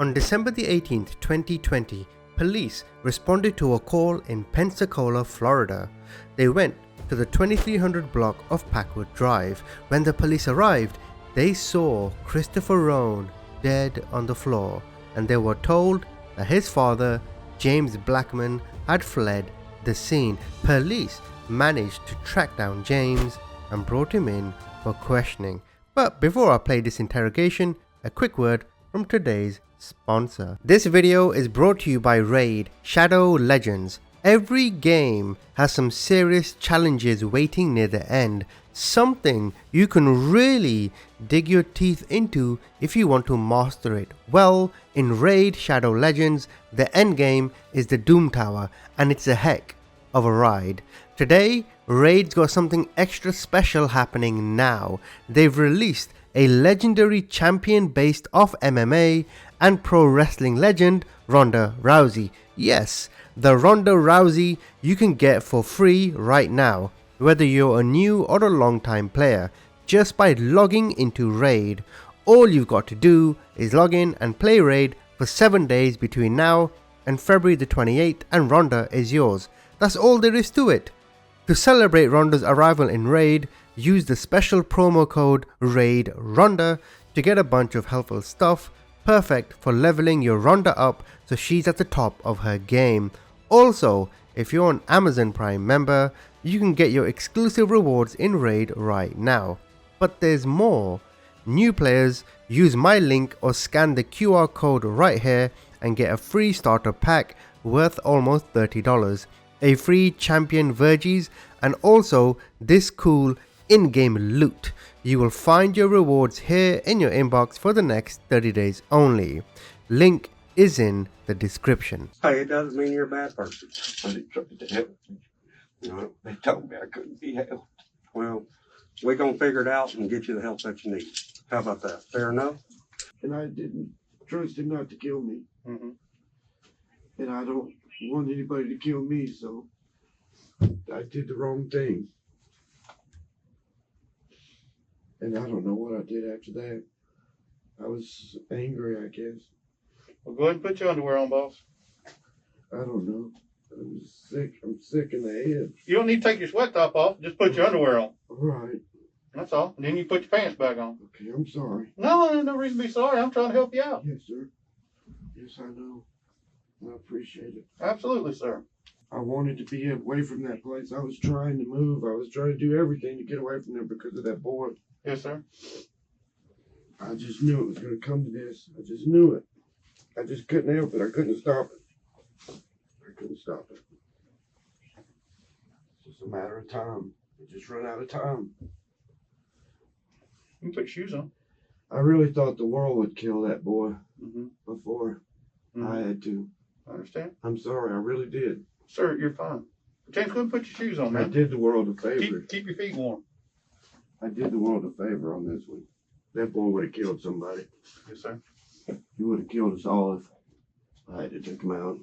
On December the 18th, 2020, police responded to a call in Pensacola, Florida. They went to the 2300 block of Packwood Drive. When the police arrived, they saw Christopher Roan dead on the floor, and they were told that his father, James Blackmon, had fled the scene. Police managed to track down James and brought him in for questioning. But before I play this interrogation, a quick word from today's sponsor. This video is brought to you by Raid Shadow Legends. Every game has some serious challenges waiting near the end, something you can really dig your teeth into if you want to master it. Well, in Raid Shadow Legends, the end game is the Doom Tower, and it's a heck of a ride. Today, Raid's got something extra special happening now. They've released a legendary champion based off MMA and pro wrestling legend Ronda Rousey. Yes, the Ronda Rousey you can get for free right now, whether you're a new or a long time player, just by logging into Raid. All you've got to do is log in and play Raid for 7 days between now and February the 28th, and Ronda is yours. That's all there is to it. To celebrate Ronda's arrival in Raid, use the special promo code RAIDRONDA to get a bunch of helpful stuff, perfect for leveling your Ronda up so she's at the top of her game. Also, if you're an Amazon Prime member, you can get your exclusive rewards in Raid right now. But there's more. New players, use my link or scan the QR code right here and get a free starter pack worth almost $30, a free champion Virgies, and also this cool in-game loot. You will find your rewards here in your inbox for the next 30 days only. Link is in the description. Hey, it doesn't mean you're a bad person. But it tried to help me. You know, they told me I couldn't be helped. Well, we're going to figure it out and get you the help that you need. How about that? Fair enough? And I didn't trust him not to kill me. Mm-hmm. And I don't want anybody to kill me, so I did the wrong thing. And I don't know what I did after that. I was angry, I guess. Well, go ahead and put your underwear on, boss. I don't know. I'm sick. I'm sick in the head. You don't need to take your sweat top off. Just put your underwear on. All right. That's all. And then you put your pants back on. Okay, I'm sorry. No, there's no reason to be sorry. I'm trying to help you out. Yes, sir. Yes, I know. I appreciate it. Absolutely, sir. I wanted to be away from that place. I was trying to move. I was trying to do everything to get away from there because of that boy. Yes, sir. I just knew it was going to come to this. I just knew it. I just couldn't help it. I couldn't stop it. I couldn't stop it. It's just a matter of time. I just run out of time. You can put shoes on. I really thought the world would kill that boy before Mm-hmm. I had to. I understand. I'm sorry. I really did. Sir, you're fine. James, go and put your shoes on, I man. did the world a favor. Keep your feet warm. I did the world a favor on this one. That boy would have killed somebody. Yes, sir. He would have killed us all if I had to take him out.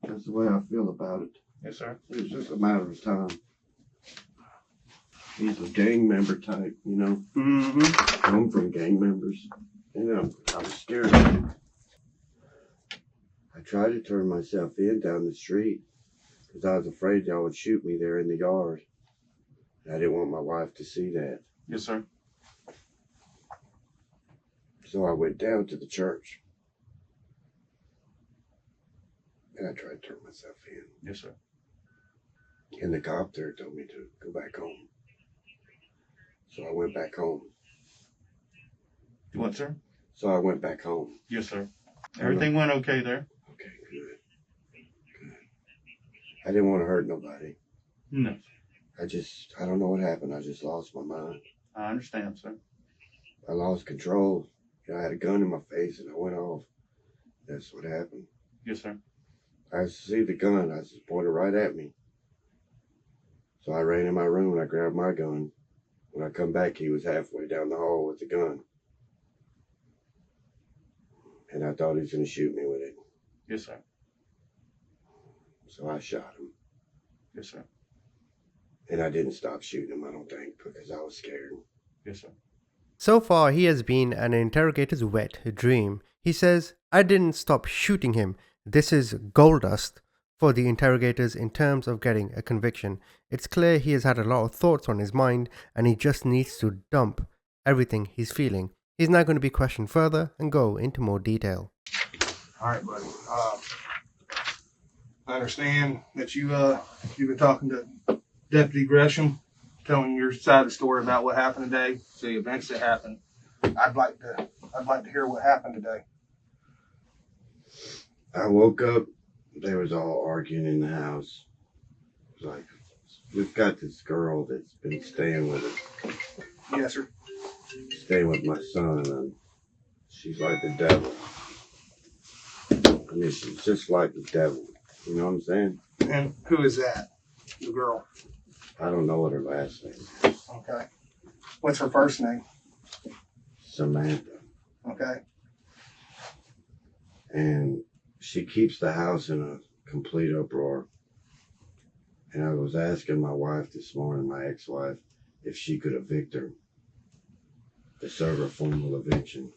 That's the way I feel about it. Yes, sir. It's just a matter of time. He's a gang member type, you know. Mm-hmm. I'm from gang members. You know, I was scared of him. I tried to turn myself in down the street because I was afraid y'all would shoot me there in the yard. I didn't want my wife to see that. Yes, sir. So I went down to the church. And I tried to turn myself in. Yes, sir. And the cop there told me to go back home. So I went back home. You what, sir? So I went back home. Yes, sir. Everything went okay there? Okay, good. Good. I didn't want to hurt nobody. No. I don't know what happened. I just lost my mind. I understand, sir. I lost control. You know, I had a gun in my face and I went off. That's what happened. Yes, sir. I see the gun. I just pointed right at me. So I ran in my room and I grabbed my gun. When I come back, he was halfway down the hall with the gun. And I thought he was going to shoot me with it. Yes, sir. So I shot him. Yes, sir. And I didn't stop shooting him, I don't think, because I was scared. Yes, sir. So far, he has been an interrogator's wet dream. He says, I didn't stop shooting him. This is gold dust for the interrogators in terms of getting a conviction. It's clear he has had a lot of thoughts on his mind and he just needs to dump everything he's feeling. He's now going to be questioned further and go into more detail. All right, buddy. I understand that you've been talking to Deputy Gresham, telling your side of the story about what happened today, the events that happened. I'd like to hear what happened today. I woke up, they was all arguing in the house. It was like, we've got this girl that's been staying with us, Yes, sir. staying with my son, and she's like the devil. I mean, she's just like the devil. You know what I'm saying? And who is that? The girl. I don't know what her last name is. Okay. What's her first name? Samantha. Okay. And she keeps the house in a complete uproar. And I was asking my wife this morning, my ex-wife, if she could evict her, to serve her formal eviction,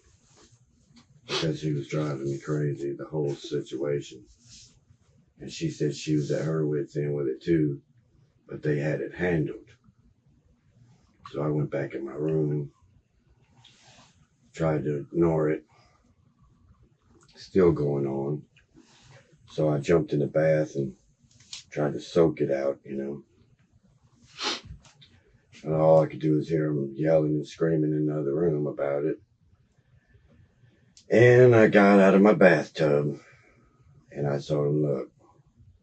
because she was driving me crazy, the whole situation. And she said she was at her wit's end with it too, but they had it handled. So I went back in my room and tried to ignore it. Still going on. So I jumped in the bath and tried to soak it out, you know. And all I could do was hear them yelling and screaming in the other room about it. And I got out of my bathtub and I told him, look,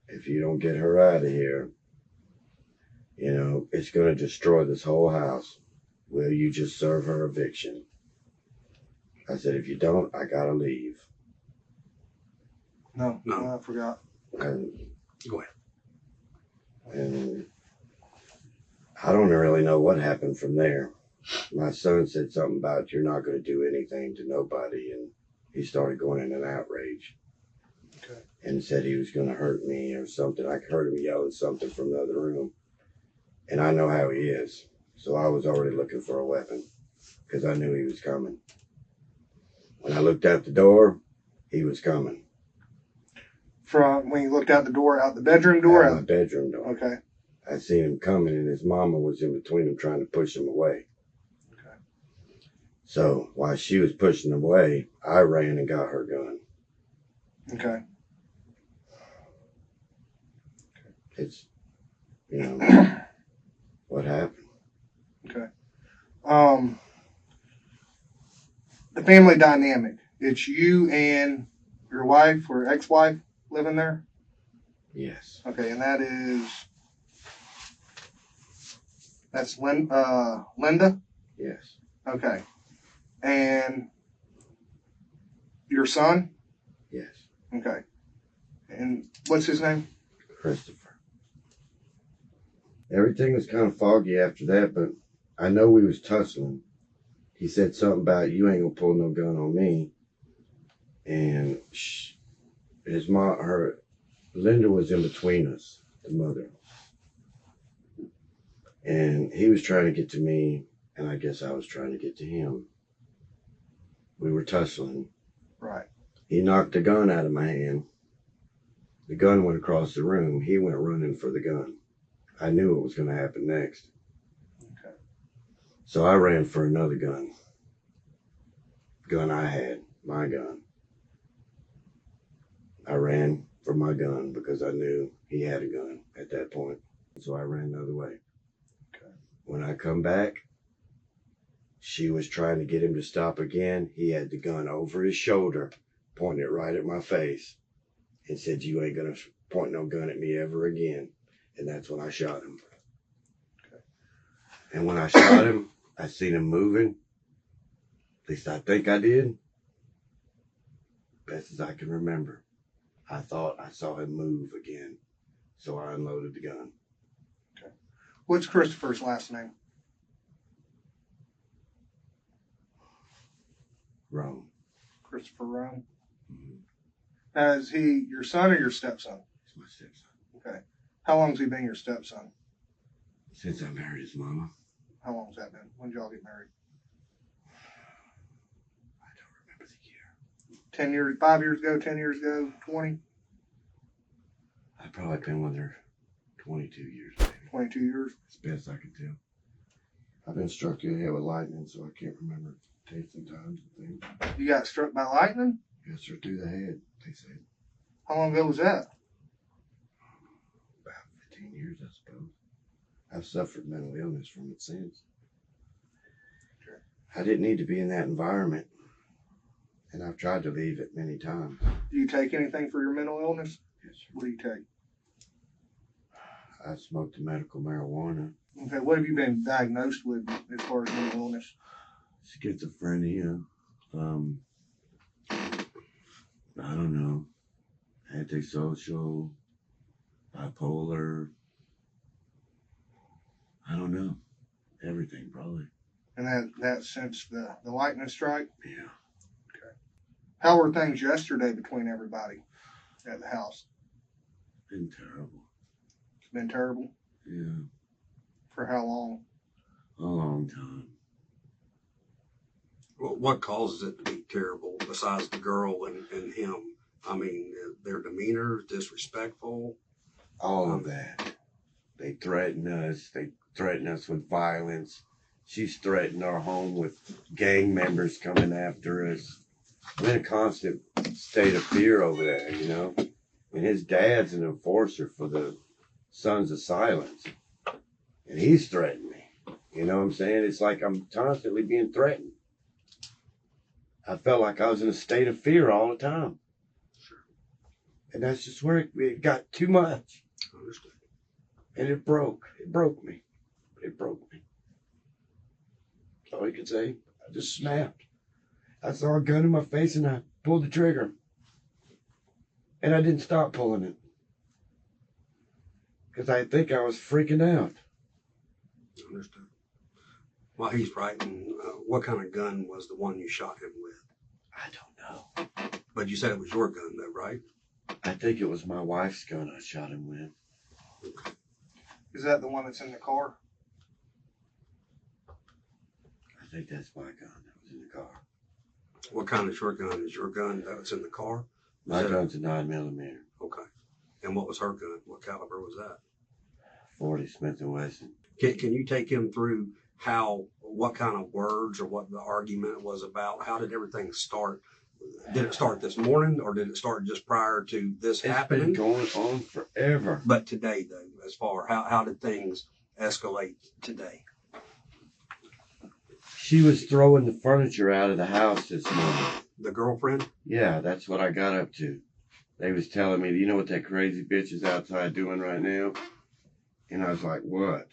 if you don't get her out of here, you know, it's going to destroy this whole house. Will you just serve her eviction? I said, if you don't, I got to leave. No, I forgot. And Go ahead. And I don't really know what happened from there. My son said something about you're not going to do anything to nobody, and he started going in an outrage. Okay. And said he was going to hurt me or something. I heard him yelling something from the other room. And I know how he is. So I was already looking for a weapon because I knew he was coming. When I looked out the door, he was coming. From when you looked out the door, out the bedroom door? Out my bedroom door. Okay. I seen him coming, and his mama was in between them trying to push him away. Okay. So while she was pushing him away, I ran and got her gun. Okay. It's, you know, what happened. Okay. The family dynamic. It's you and your wife or ex-wife living there? Yes. Okay, and that's Linda? Yes. Okay. And your son? Yes. Okay. And what's his name? Christopher. Everything was kind of foggy after that, but I know we was tussling. He said something about, you ain't gonna pull no gun on me. And his mom, Linda was in between us, the mother. And he was trying to get to me, and I guess I was trying to get to him. We were tussling. Right. He knocked the gun out of my hand. The gun went across the room. He went running for the gun. I knew what was going to happen next. Okay. So I ran for another gun. Gun I had, my gun. I ran for my gun because I knew he had a gun at that point. So I ran the other way. Okay. When I come back, she was trying to get him to stop again. He had the gun over his shoulder, pointing it right at my face, and said, you ain't going to point no gun at me ever again. And that's when I shot him. Okay. And when I shot him, I seen him moving. At least I think I did. Best as I can remember. I thought I saw him move again. So I unloaded the gun. Okay. What's Christopher's last name? Rome. Christopher Rome. Mm-hmm. Is he your son or your stepson? He's my stepson. Okay. How long's he been your stepson? Since I married his mama. How long's that been? When did y'all get married? I don't remember the year. 10 years, 5 years ago, 10 years ago, 20, I've probably been with her 22 years, maybe. 22 years. As best I can tell. I've been struck in the head with lightning, so I can't remember dates and times and things. You got struck by lightning? Yes, sir, through the head, they said. How long ago was that? About 15 years, I suppose. I've suffered mental illness from it since. Sure. I didn't need to be in that environment, and I've tried to leave it many times. Do you take anything for your mental illness? Yes, sir. What do you take? I smoked the medical marijuana, Okay, what have you been diagnosed with as far as mental illness? schizophrenia, I don't know, antisocial, bipolar, I don't know, everything probably. And that since the lightning strike? Yeah. How were things yesterday between everybody at the house? Been terrible. It's been terrible. Yeah. For how long? A long time. Well, what causes it to be terrible besides the girl and him? I mean, their demeanor, disrespectful. All of that. They threaten us. They threaten us with violence. She's threatened our home with gang members coming after us. I'm in a constant state of fear over there, you know. And his dad's an enforcer for the Sons of Silence. And he's threatened me. You know what I'm saying? It's like I'm constantly being threatened. I felt like I was in a state of fear all the time. Sure. And that's just where it got too much. I understand. And it broke. It broke me. It broke me. That's all you could say. I just snapped. I saw a gun in my face and I pulled the trigger. And I didn't stop pulling it. Because I think I was freaking out. I understand. While he's writing, what kind of gun was the one you shot him with? I don't know. But you said it was your gun, though, right? I think it was my wife's gun I shot him with. Okay. Is that the one that's in the car? I think that's my gun that was in the car. What kind is your gun? Is your gun that's in the car? My gun's a 9mm. Okay. And what was her gun? What caliber was that? 40 Smith & Wesson. Can you take him through what kind of words or what the argument was about? How did everything start? Did it start this morning or did it start just prior to this happening? It's been going on forever. But today, though, as far, how did things escalate today? She was throwing the furniture out of the house this morning. The girlfriend? Yeah, that's what I got up to. They was telling me, you know what that crazy bitch is outside doing right now? And I was like, what?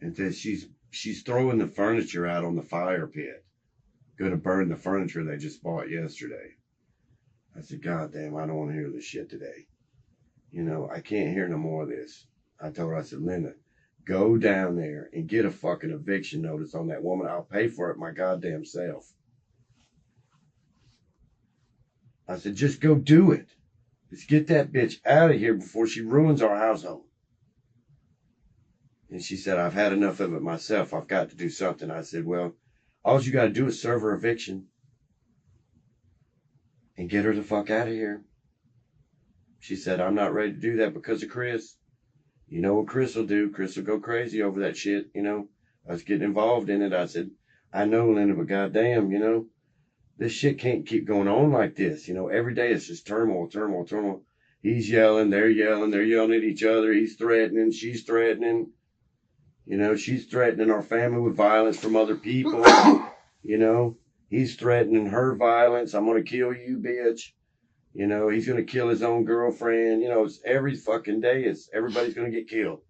And then she's throwing the furniture out on the fire pit. Gonna burn the furniture they just bought yesterday. I said, God damn, I don't want to hear this shit today. You know, I can't hear no more of this. I told her, I said, Linda, go down there and get a fucking eviction notice on that woman. I'll pay for it my goddamn self. I said, just go do it. Let's get that bitch out of here before she ruins our household. And she said, I've had enough of it myself. I've got to do something. I said, well, all you got to do is serve her eviction and get her the fuck out of here. She said, I'm not ready to do that because of Chris. You know what Chris will do? Chris will go crazy over that shit, you know. I was getting involved in it. I said, I know, Linda, but goddamn, you know, this shit can't keep going on like this. You know, every day it's just turmoil, turmoil, turmoil. He's yelling, they're yelling at each other. He's threatening, she's threatening. You know, she's threatening our family with violence from other people. You know, he's threatening her violence. I'm going to kill you, bitch. You know, he's going to kill his own girlfriend. You know, it's every fucking day. Everybody's going to get killed.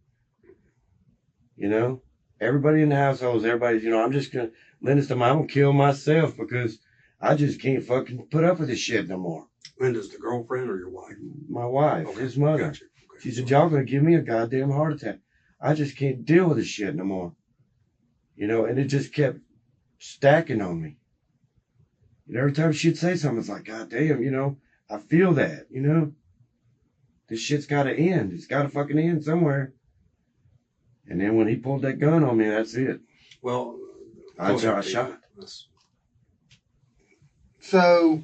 You know, everybody in the household, everybody's, you know, I'm just going to, Linda's I'm going to kill myself because I just can't fucking put up with this shit no more. Linda's the girlfriend or your wife? My wife, Okay, his mother. gotcha. Okay. She said, y'all going to give me a goddamn heart attack. I just can't deal with this shit no more. You know, and it just kept stacking on me. And every time she'd say something, it's like, God damn, you know, I feel that, you know. This shit's got to end. It's got to fucking end somewhere. And then when he pulled that gun on me, that's it. Well, I shot. So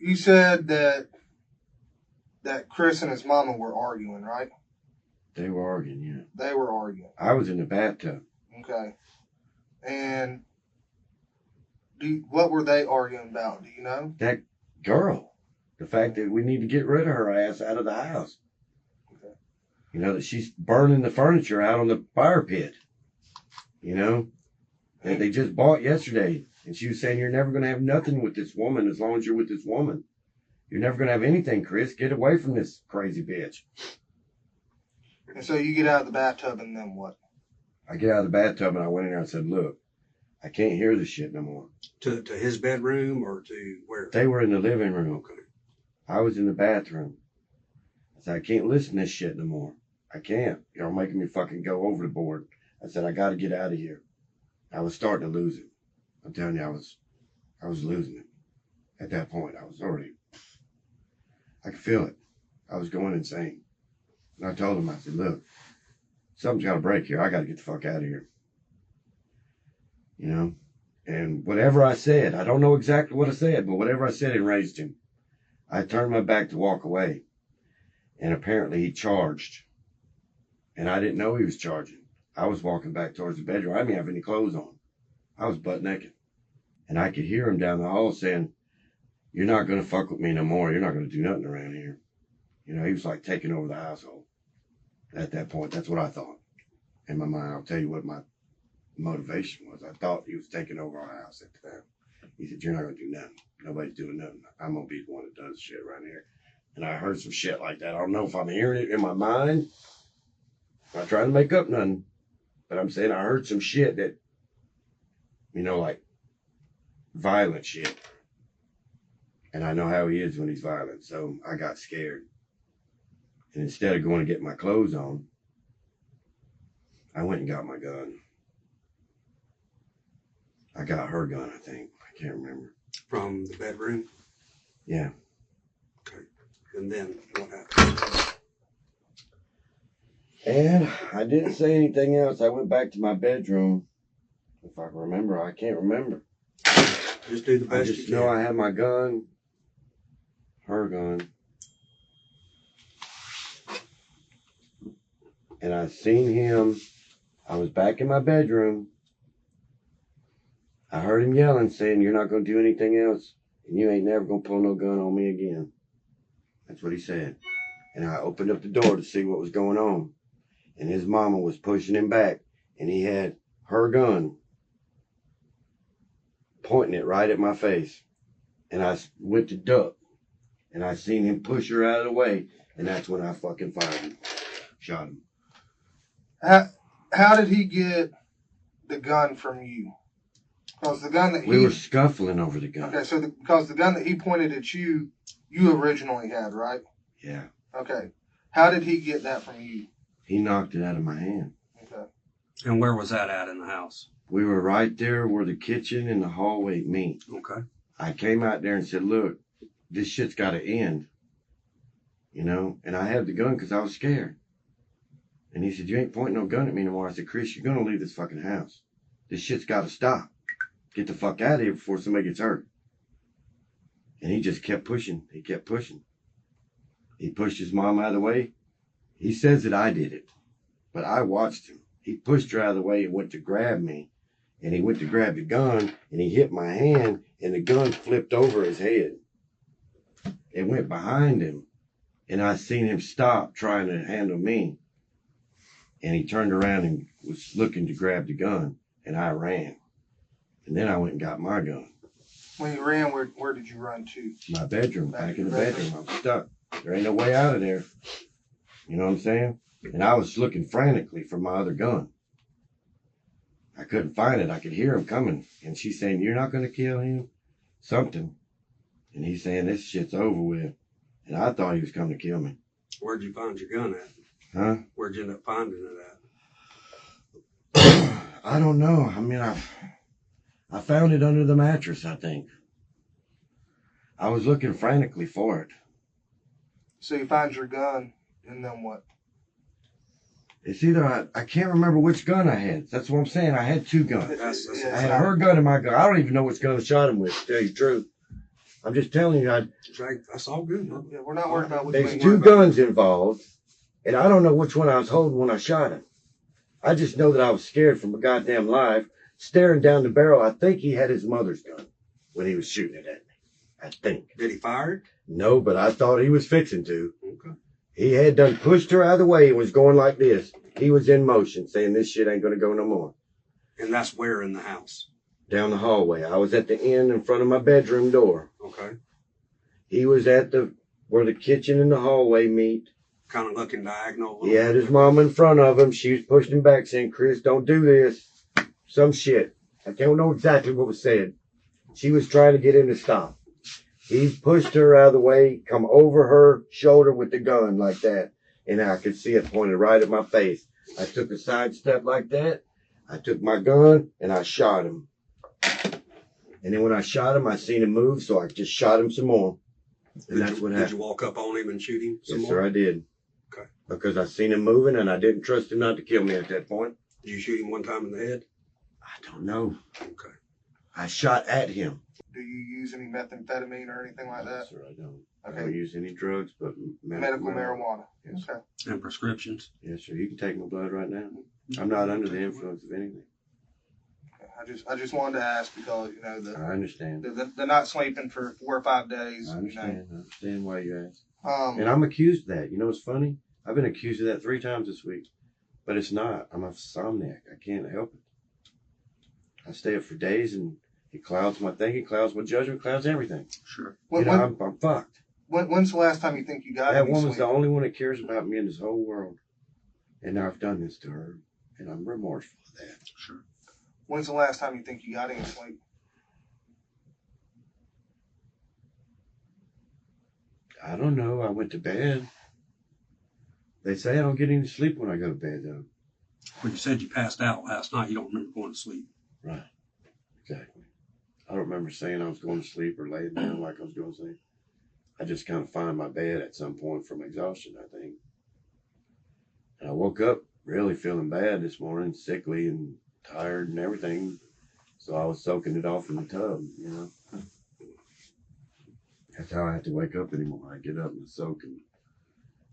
you said that Chris and his mama were arguing, right? They were arguing, yeah. They were arguing. I was in the bathtub. Okay. And what were they arguing about? Do you know? That girl. The fact that we need to get rid of her ass out of the house. Okay. You know, that she's burning the furniture out on the fire pit. You know? That they just bought yesterday. And she was saying, you're never going to have nothing with this woman as long as you're with this woman. You're never going to have anything, Chris. Get away from this crazy bitch. And so you get out of the bathtub and then what? I get out of the bathtub and I went in there and said, look, I can't hear this shit no more. To his bedroom or to where? They were in the living room. Okay. I was in the bathroom. I said, I can't listen to this shit no more. I can't. You're making me fucking go over the board. I said, I got to get out of here. I was starting to lose it. I'm telling you, I was losing it. At that point, I could feel it. I was going insane. And I told him, I said, look, something's got to break here. I got to get the fuck out of here. You know? And whatever I said, I don't know exactly what I said, but whatever I said enraged him. I turned my back to walk away. And apparently he charged. And I didn't know he was charging. I was walking back towards the bedroom. I didn't have any clothes on. I was butt naked. And I could hear him down the hall saying, you're not going to fuck with me no more. You're not going to do nothing around here. You know, he was like taking over the household. At that point, that's what I thought. In my mind, I'll tell you what my motivation was. I thought he was taking over our house at the time. He said, you're not going to do nothing. Nobody's doing nothing. I'm going to be the one that does shit right here. And I heard some shit like that. I don't know if I'm hearing it in my mind. I'm not trying to make up nothing. But I'm saying I heard some shit that, you know, like violent shit. And I know how he is when he's violent. So I got scared. And instead of going to get my clothes on, I went and got my gun. I got her gun, I think. I can't remember. From the bedroom? Yeah. Okay. And then what happened? And I didn't say anything else. I went back to my bedroom. If I can remember, I can't remember. Just do the I best just you know can. I had my gun. Her gun. And I seen him. I was back in my bedroom. I heard him yelling, saying, you're not going to do anything else. And you ain't never going to pull no gun on me again. That's what he said. And I opened up the door to see what was going on. And his mama was pushing him back. And he had her gun pointing it right at my face. And I went to duck. And I seen him push her out of the way. And that's when I fucking fired him. Shot him. How did he get the gun from you? Because the gun that We were scuffling over the gun. Okay, so because the gun that he pointed at you, you originally had, right? Yeah. Okay. How did he get that from you? He knocked it out of my hand. Okay. And where was that at in the house? We were right there where the kitchen and the hallway meet. Okay. I came out there and said, look, this shit's got to end. You know? And I had the gun because I was scared. And he said, you ain't pointing no gun at me no more. I said, Chris, you're going to leave this fucking house. This shit's got to stop. Get the fuck out of here before somebody gets hurt. And he just kept pushing. He kept pushing. He pushed his mom out of the way. He says that I did it. But I watched him. He pushed her out of the way and went to grab me. And he went to grab the gun. And he hit my hand. And the gun flipped over his head. It went behind him. And I seen him stop trying to handle me. And he turned around and was looking to grab the gun. And I ran. And then I went and got my gun. When you ran, where did you run to? My bedroom, back in the bedroom. I'm stuck. There ain't no way out of there. You know what I'm saying? And I was looking frantically for my other gun. I couldn't find it. I could hear him coming. And she's saying, you're not going to kill him? Something. And he's saying, this shit's over with. And I thought he was coming to kill me. Where'd you find your gun at? Huh? Where'd you end up finding it at? I don't know. I mean, I found it under the mattress, I think. I was looking frantically for it. So you find your gun, and then what? It's either, I can't remember which gun I had. That's what I'm saying. I had two guns. That's I had her gun and my gun. I don't even know which gun I shot him with, to tell you the truth. I'm just telling you, That's all good. Yeah, we're not worried about what there's you two guns involved, and I don't know which one I was holding when I shot him. I just know that I was scared for my goddamn life, staring down the barrel. I think he had his mother's gun when he was shooting it at me. I think. Did he fire it? No, but I thought he was fixing to. Okay. He had done pushed her out of the way and was going like this. He was in motion, saying this shit ain't gonna go no more. And that's where in the house? Down the hallway. I was at the end in front of my bedroom door. Okay. He was at where the kitchen and the hallway meet. Kind of looking diagonal. He had his mom in front of him. She was pushing him back, saying, "Chris, don't do this." Some shit. I don't know exactly what was said. She was trying to get him to stop. He pushed her out of the way, come over her shoulder with the gun like that, and I could see it pointed right at my face. I took a side step like that. I took my gun, and I shot him. And then when I shot him, I seen him move, so I just shot him some more. And that's what happened. Did you walk up on him and shoot him some Yes, more? sir, I did. Okay. Because I seen him moving, and I didn't trust him not to kill me at that point. Did you shoot him one time in the head? I don't know. Okay. I shot at him. Do you use any methamphetamine or anything like that? Yes, sir, I don't. I Okay. don't use any drugs, but Medical marijuana. Yes. Okay. And prescriptions? Yes, sir. You can take my blood right now. I'm not under the influence of anything. I just wanted to ask because I understand. they're not sleeping for 4 or 5 days. I understand. I understand why you ask. And And I'm accused of that. You know what's funny? I've been accused of that 3 times this week. But it's not. I'm a insomniac. I can't help it. I stay up for days and it clouds my thinking, clouds my judgment, clouds everything. Sure. I'm fucked. when's the last time you think you got That any woman's sleep? the only one that cares about me in this whole world. And I've done this to her. And I'm remorseful of that. Sure. When's the last time you think you got any sleep? I don't know. I went to bed. They say I don't get any sleep when I go to bed, though. When you said you passed out last night, you don't remember going to sleep. Right. Exactly. I don't remember saying I was going to sleep or laying down like I was going to sleep. I just kind of find my bed at some point from exhaustion, I think. And I woke up really feeling bad this morning, sickly and tired and everything. So I was soaking it off in the tub, That's how I have to wake up anymore. I get up and soak and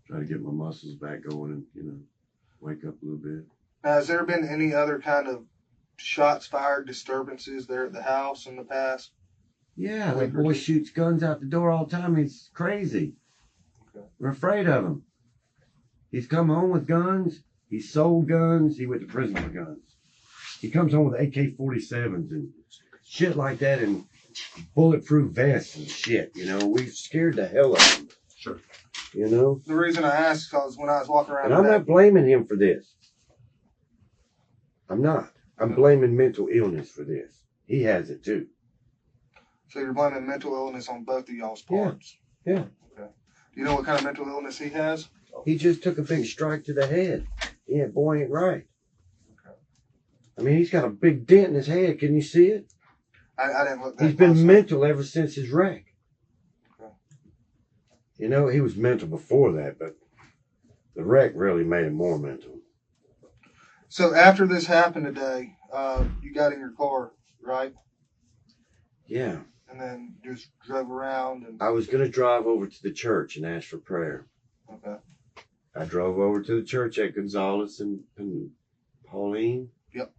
try to get my muscles back going and, wake up a little bit. Now, has there been any other kind of shots fired, disturbances there at the house in the past? Yeah, that boy shoots guns out the door all the time. He's crazy. Okay. We're afraid of him. He's come home with guns. He sold guns. He went to prison for guns. He comes home with AK-47s and shit like that and bulletproof vests and shit. We've scared the hell out of him. Sure. The reason I asked is because when I was walking around And I'm not blaming him for this. I'm not. I'm blaming mental illness for this. He has it too. So you're blaming mental illness on both of y'all's parts? Yeah. Okay. Do you know what kind of mental illness he has? He just took a big strike to the head. Yeah, boy ain't right. Okay. I mean, he's got a big dent in his head. Can you see it? I didn't look that He's been close. mental ever since his wreck. Okay. He was mental before that, but the wreck really made him more mental. So after this happened today, you got in your car, right? Yeah. And then just drove around and I was going to drive over to the church and ask for prayer. okay. I drove over to the church at Gonzales and Pauline. Yep.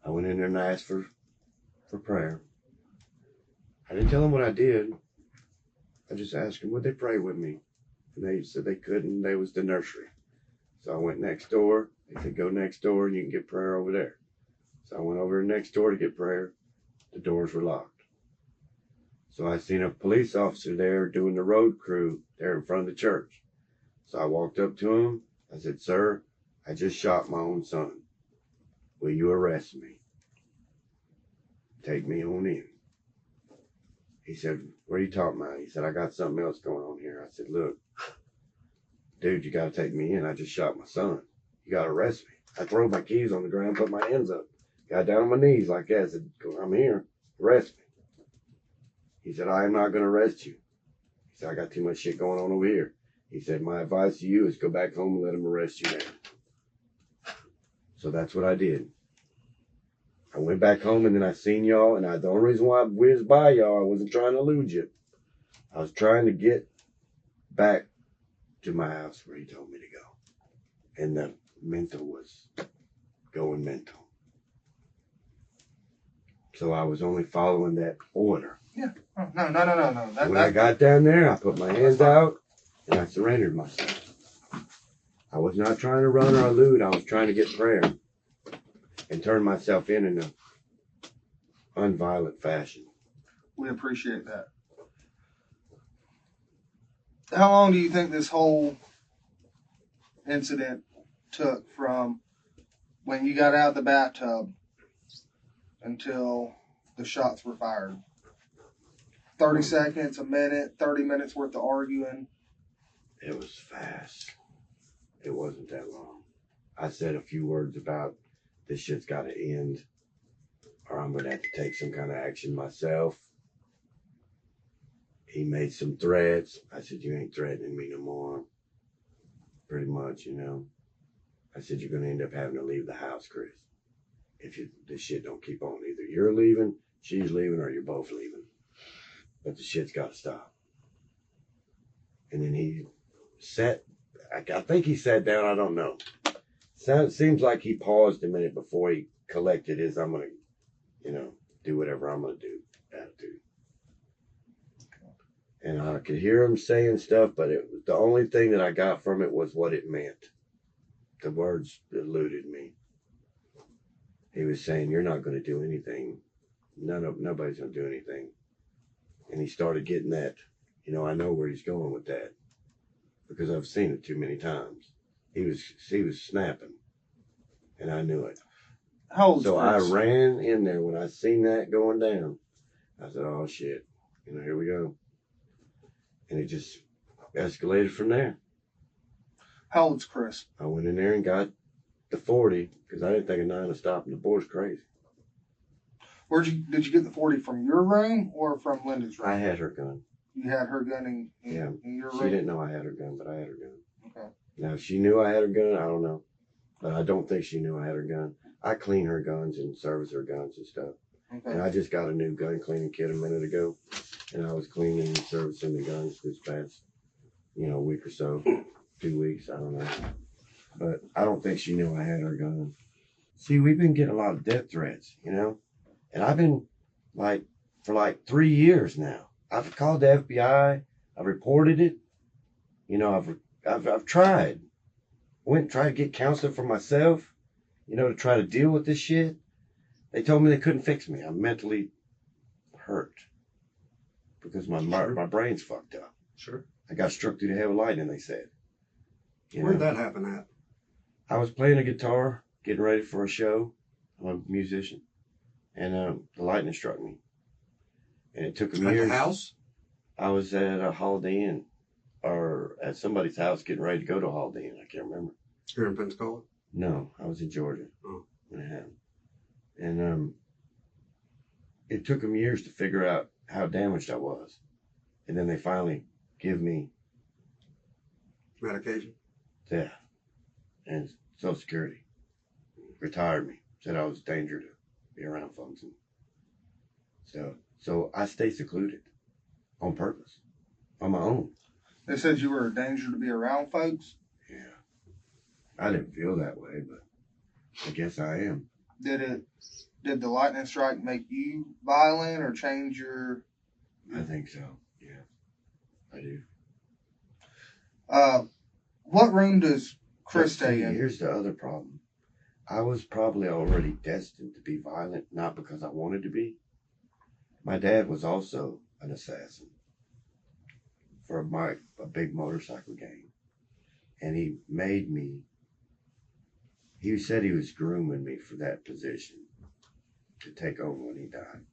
I went in there and asked for prayer. I didn't tell them what I did. I just asked them, would they pray with me? And they said they couldn't. They was the nursery. So I went next door. They said, go next door and you can get prayer over there. So I went over next door to get prayer. The doors were locked. So I seen a police officer there doing the road crew there in front of the church. So I walked up to him. I said, sir, I just shot my own son. Will you arrest me? Take me on in. He said, what are you talking about? He said, I got something else going on here. I said, look, dude, you got to take me in. I just shot my son. You got to arrest me. I threw my keys on the ground, put my hands up, got down on my knees like that. I said, I'm here. Arrest me. He said, I am not going to arrest you. He said, I got too much shit going on over here. He said, my advice to you is go back home and let him arrest you now. So that's what I did. I went back home and then I seen y'all, and the only reason why I whizzed by y'all, I wasn't trying to elude you. I was trying to get back to my house where he told me to go. And the mental was going mental. So I was only following that order. Yeah. Oh, no. When I got down there, I put my hands out and I surrendered myself. I was not trying to run or elude. I was trying to get prayer and turn myself in a unviolent fashion. We appreciate that. How long do you think this whole incident took from when you got out of the bathtub until the shots were fired? 30 seconds, a minute, 30 minutes worth of arguing? It was fast. It wasn't that long. I said a few words about this shit's got to end or I'm going to have to take some kind of action myself. He made some threats. I said, you ain't threatening me no more. Pretty much, you know. I said, you're going to end up having to leave the house, Chris. If this shit don't keep on. Either you're leaving, she's leaving, or you're both leaving. But the shit's got to stop. And then he sat, I think he sat down, I don't know. Seems like he paused a minute before he collected his, I'm going to, you know, do whatever I'm going to do attitude. And I could hear him saying stuff, but it was the only thing that I got from it was what it meant. The words eluded me. He was saying, you're not going to do anything. Nobody's going to do anything. And he started getting that, you know, I know where he's going with that because I've seen it too many times. He was snapping, and I knew it. How old So I Chris? ran in there when I seen that going down. I said, oh shit, you know, here we go. And it just escalated from there. How old's Chris? I went in there and got the 40 because I didn't think a 9 would stop, and the boy's crazy. Did you get the 40 from your room or from Linda's room? I had her gun. You had her gun in your room? She didn't know I had her gun, but I had her gun. Okay. Now, if she knew I had her gun, I don't know. But I don't think she knew I had her gun. I clean her guns and service her guns and stuff. Okay. And I just got a new gun cleaning kit a minute ago. And I was cleaning and servicing the guns this past, you know, week or so. 2 weeks, I don't know. But I don't think she knew I had her gun. See, we've been getting a lot of death threats, you know? And I've been, for 3 years now. I've called the FBI. I've reported it. You know, I've tried. Went and tried to get counseling for myself, you know, to try to deal with this shit. They told me they couldn't fix me. I'm mentally hurt because my brain's fucked up. Sure. I got struck through the head with lightning, they said. Where'd that happen at? I was playing a guitar, getting ready for a show. I'm a musician. And the lightning struck me. And it took years. At the house? I was at a Holiday Inn, or at somebody's house getting ready to go to a Holiday Inn. I can't remember. Here in Pensacola? No, I was in Georgia when it happened. And it took them years to figure out how damaged I was. And then they finally give me Medication? Yeah. And Social Security retired me. Said I was a danger to be around folks. And so I stay secluded on purpose, on my own. They said you were a danger to be around folks? Yeah. I didn't feel that way, but I guess I am. Did the lightning strike make you violent or change your... I think so. Yeah. I do. What room does Chris But see, stay in? Here's the other problem. I was probably already destined to be violent, not because I wanted to be. My dad was also an assassin for a big motorcycle gang. And he said he was grooming me for that position to take over when he died.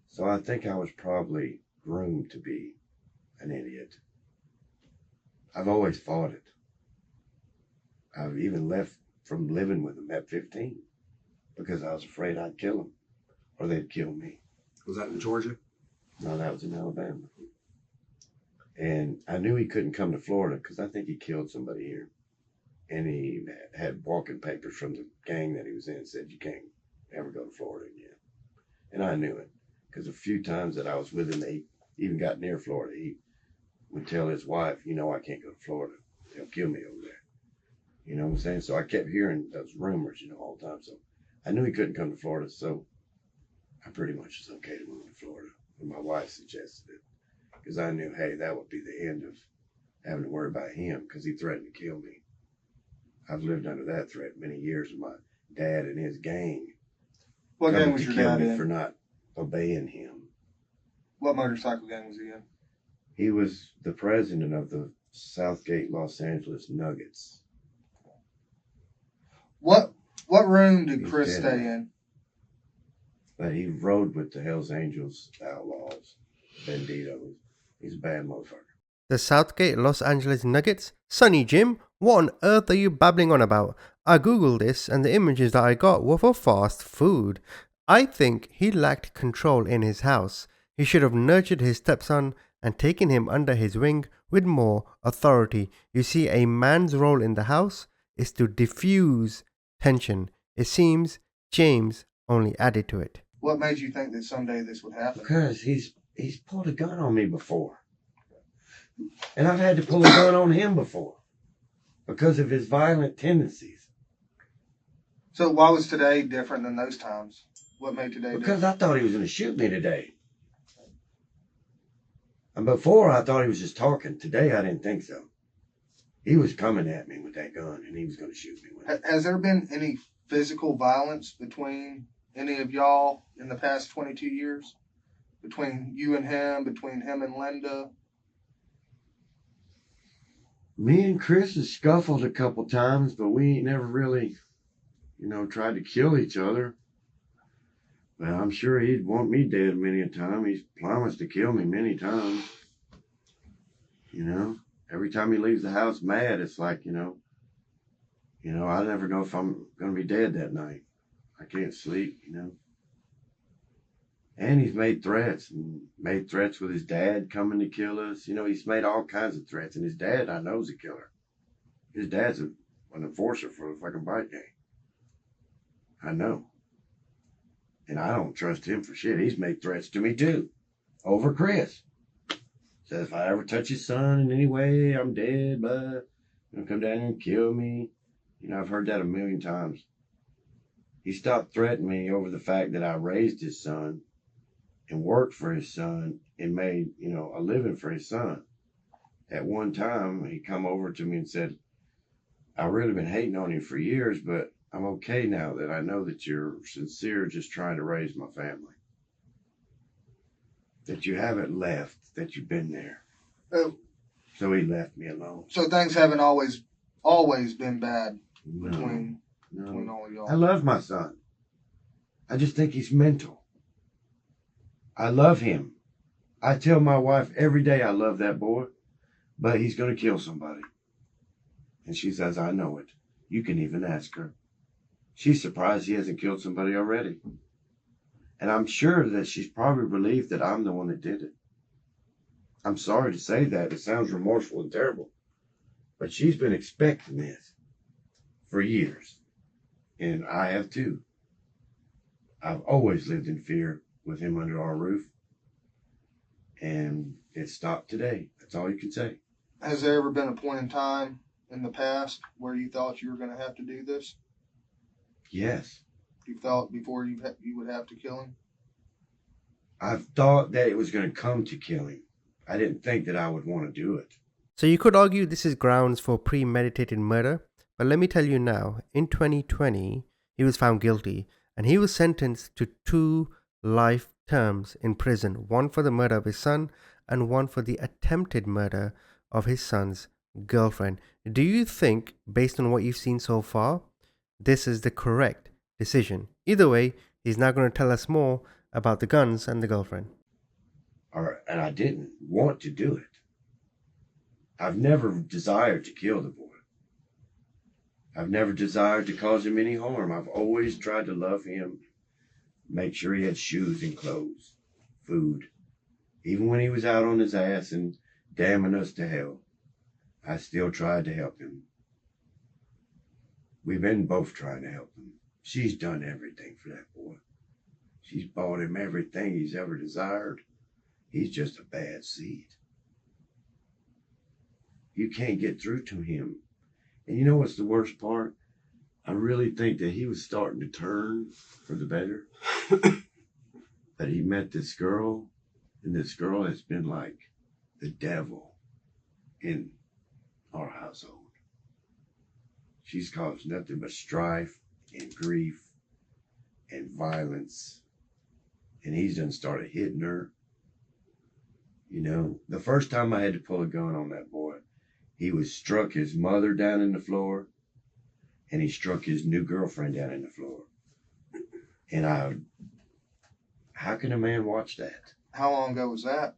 So I think I was probably groomed to be an idiot. I've always fought it. I've even left from living with him at 15 because I was afraid I'd kill him or they'd kill me. Was that in Georgia? No, that was in Alabama. And I knew he couldn't come to Florida because I think he killed somebody here. And he had walking papers from the gang that he was in, said you can't ever go to Florida again. And I knew it, because a few times that I was with him, he even got near Florida. He would tell his wife, you know, I can't go to Florida. They'll kill me over there. You know what I'm saying? So I kept hearing those rumors, you know, all the time. So I knew he couldn't come to Florida. So I pretty much was okay to move to Florida. And my wife suggested it, because I knew, hey, that would be the end of having to worry about him, because he threatened to kill me. I've lived under that threat many years with my dad and his gang. What gang coming was to your kill dad me in? for not obeying him. What motorcycle gang was he in? He was the president of the Southgate Los Angeles Nuggets. What room did He's Chris dead stay now. in? But he rode with the Hells Angels, Outlaws, Banditos. He's a bad motherfucker. The Southgate Los Angeles Nuggets? Sonny Jim, what on earth are you babbling on about? I googled this and the images that I got were for fast food. I think he lacked control in his house. He should have nurtured his stepson and taken him under his wing with more authority. You see, a man's role in the house is to diffuse tension. It seems James only added to it. What made you think that someday this would happen? Because he's pulled a gun on me before. And I've had to pull a gun on him before because of his violent tendencies. So why was today different than those times? What made today Because different? I thought he was going to shoot me today. And before I thought he was just talking. Today I didn't think so. He was coming at me with that gun and he was going to shoot me with it. Has there been any physical violence between any of y'all in the past 22 years? Between you and him, between him and Linda? Me and Chris has scuffled a couple times, but we ain't never really, tried to kill each other. But I'm sure he'd want me dead many a time. He's promised to kill me many times. Every time he leaves the house mad, it's like, I never know if I'm going to be dead that night. I can't sleep, And he's made threats with his dad coming to kill us. He's made all kinds of threats. And his dad, I know, is a killer. His dad's an enforcer for the fucking bike gang. I know. And I don't trust him for shit. He's made threats to me too. Over Chris. Says if I ever touch his son in any way, I'm dead, but he'll come down and kill me. I've heard that a million times. He stopped threatening me over the fact that I raised his son and worked for his son and made, a living for his son. At one time, he come over to me and said, I've really been hating on you for years, but I'm okay now that I know that you're sincere, just trying to raise my family. That you haven't left, that you've been there. So he left me alone. So things haven't always been bad No. between all of y'all. I love my son. I just think he's mental. I love him. I tell my wife every day I love that boy, but he's going to kill somebody. And she says, I know it. You can even ask her. She's surprised he hasn't killed somebody already. And I'm sure that she's probably relieved that I'm the one that did it. I'm sorry to say that. It sounds remorseful and terrible. But she's been expecting this for years. And I have too. I've always lived in fear with him under our roof. And it stopped today. That's all you can say. Has there ever been a point in time in the past where you thought you were going to have to do this? Yes. You thought before you would have to kill him? I've thought that it was going to come to killing. I didn't think that I would want to do it. So you could argue this is grounds for premeditated murder, but let me tell you now, in 2020, he was found guilty and he was sentenced to 2 life terms in prison, one for the murder of his son and one for the attempted murder of his son's girlfriend. Do you think, based on what you've seen so far, this is the correct decision? Either way, he's now going to tell us more about the guns and the girlfriend. And I didn't want to do it. I've never desired to kill the boy. I've never desired to cause him any harm. I've always tried to love him, make sure he had shoes and clothes, food. Even when he was out on his ass and damning us to hell, I still tried to help him. We've been both trying to help him. She's done everything for that boy. She's bought him everything he's ever desired. He's just a bad seed. You can't get through to him. And you know what's the worst part? I really think that he was starting to turn for the better. But he met this girl, and this girl has been like the devil in our household. She's caused nothing but strife and grief and violence. And he's done started hitting her. You know, the first time I had to pull a gun on that boy, he was struck his mother down in the floor, and he struck his new girlfriend down in the floor. And how can a man watch that? How long ago was that?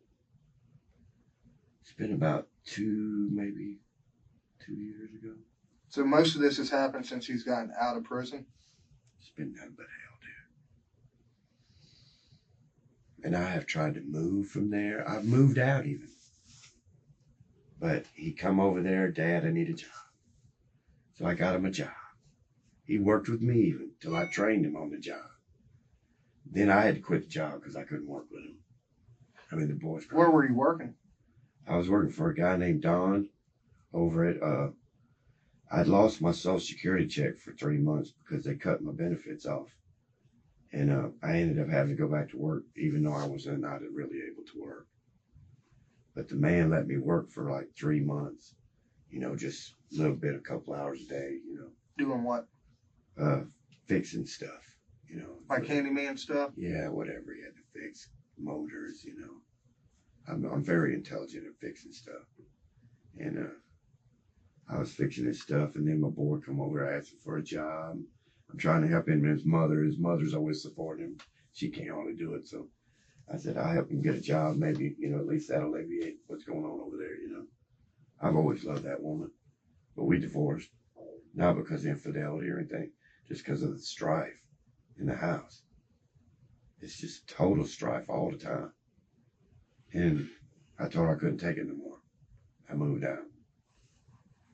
It's been about maybe 2 years ago. So most of this has happened since he's gotten out of prison? It's been nothing but hell, dude. And I have tried to move from there. I've moved out even. But he come over there, Dad, I need a job. So I got him a job. He worked with me even till I trained him on the job. Then I had to quit the job because I couldn't work with him. I mean, the boys. Where were you working? I was working for a guy named Don over at, I'd lost my Social Security check for 3 months because they cut my benefits off. And I ended up having to go back to work, even though I was not really able to work. But the man let me work for like 3 months, you know, just a little bit, a couple hours a day, you know. Doing what? Fixing stuff, you know. Like handyman stuff? Yeah, whatever he had to fix, motors, you know. I'm very intelligent at fixing stuff. And I was fixing his stuff, and then my boy come over asking for a job. I'm trying to help him and his mother. His mother's always supporting him. She can't hardly do it, so I said, I'll help him get a job. Maybe, you know, at least that'll alleviate what's going on over there, you know. I've always loved that woman, but we divorced. Not because of infidelity or anything, just because of the strife in the house. It's just total strife all the time. And I told her I couldn't take it no more. I moved out.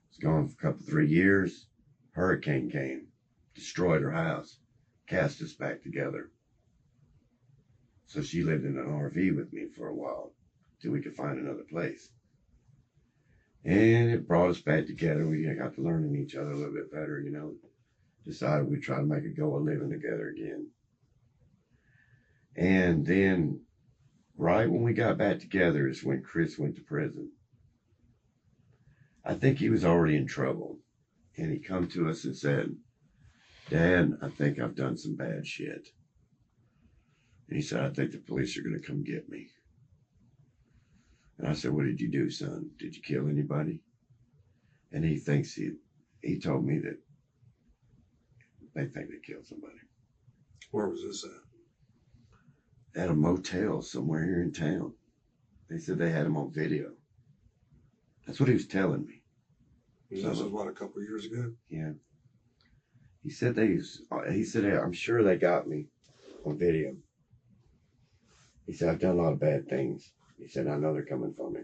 Was gone for a couple, 3 years. Hurricane came, destroyed her house, cast us back together. So she lived in an RV with me for a while till we could find another place. And it brought us back together. We got to learning each other a little bit better, you know. Decided we'd try to make a go of living together again. And then right when we got back together is when Chris went to prison. I think he was already in trouble. And he come to us and said, Dad, I think I've done some bad shit. And he said, I think the police are going to come get me. And I said, what did you do, son? Did you kill anybody? And he thinks he told me that they think they killed somebody. Where was this at? At a motel somewhere here in town. They said they had him on video. That's what he was telling me. This was what, a couple of years ago? Yeah. He said I'm sure they got me on video. He said, I've done a lot of bad things. He said, I know they're coming for me.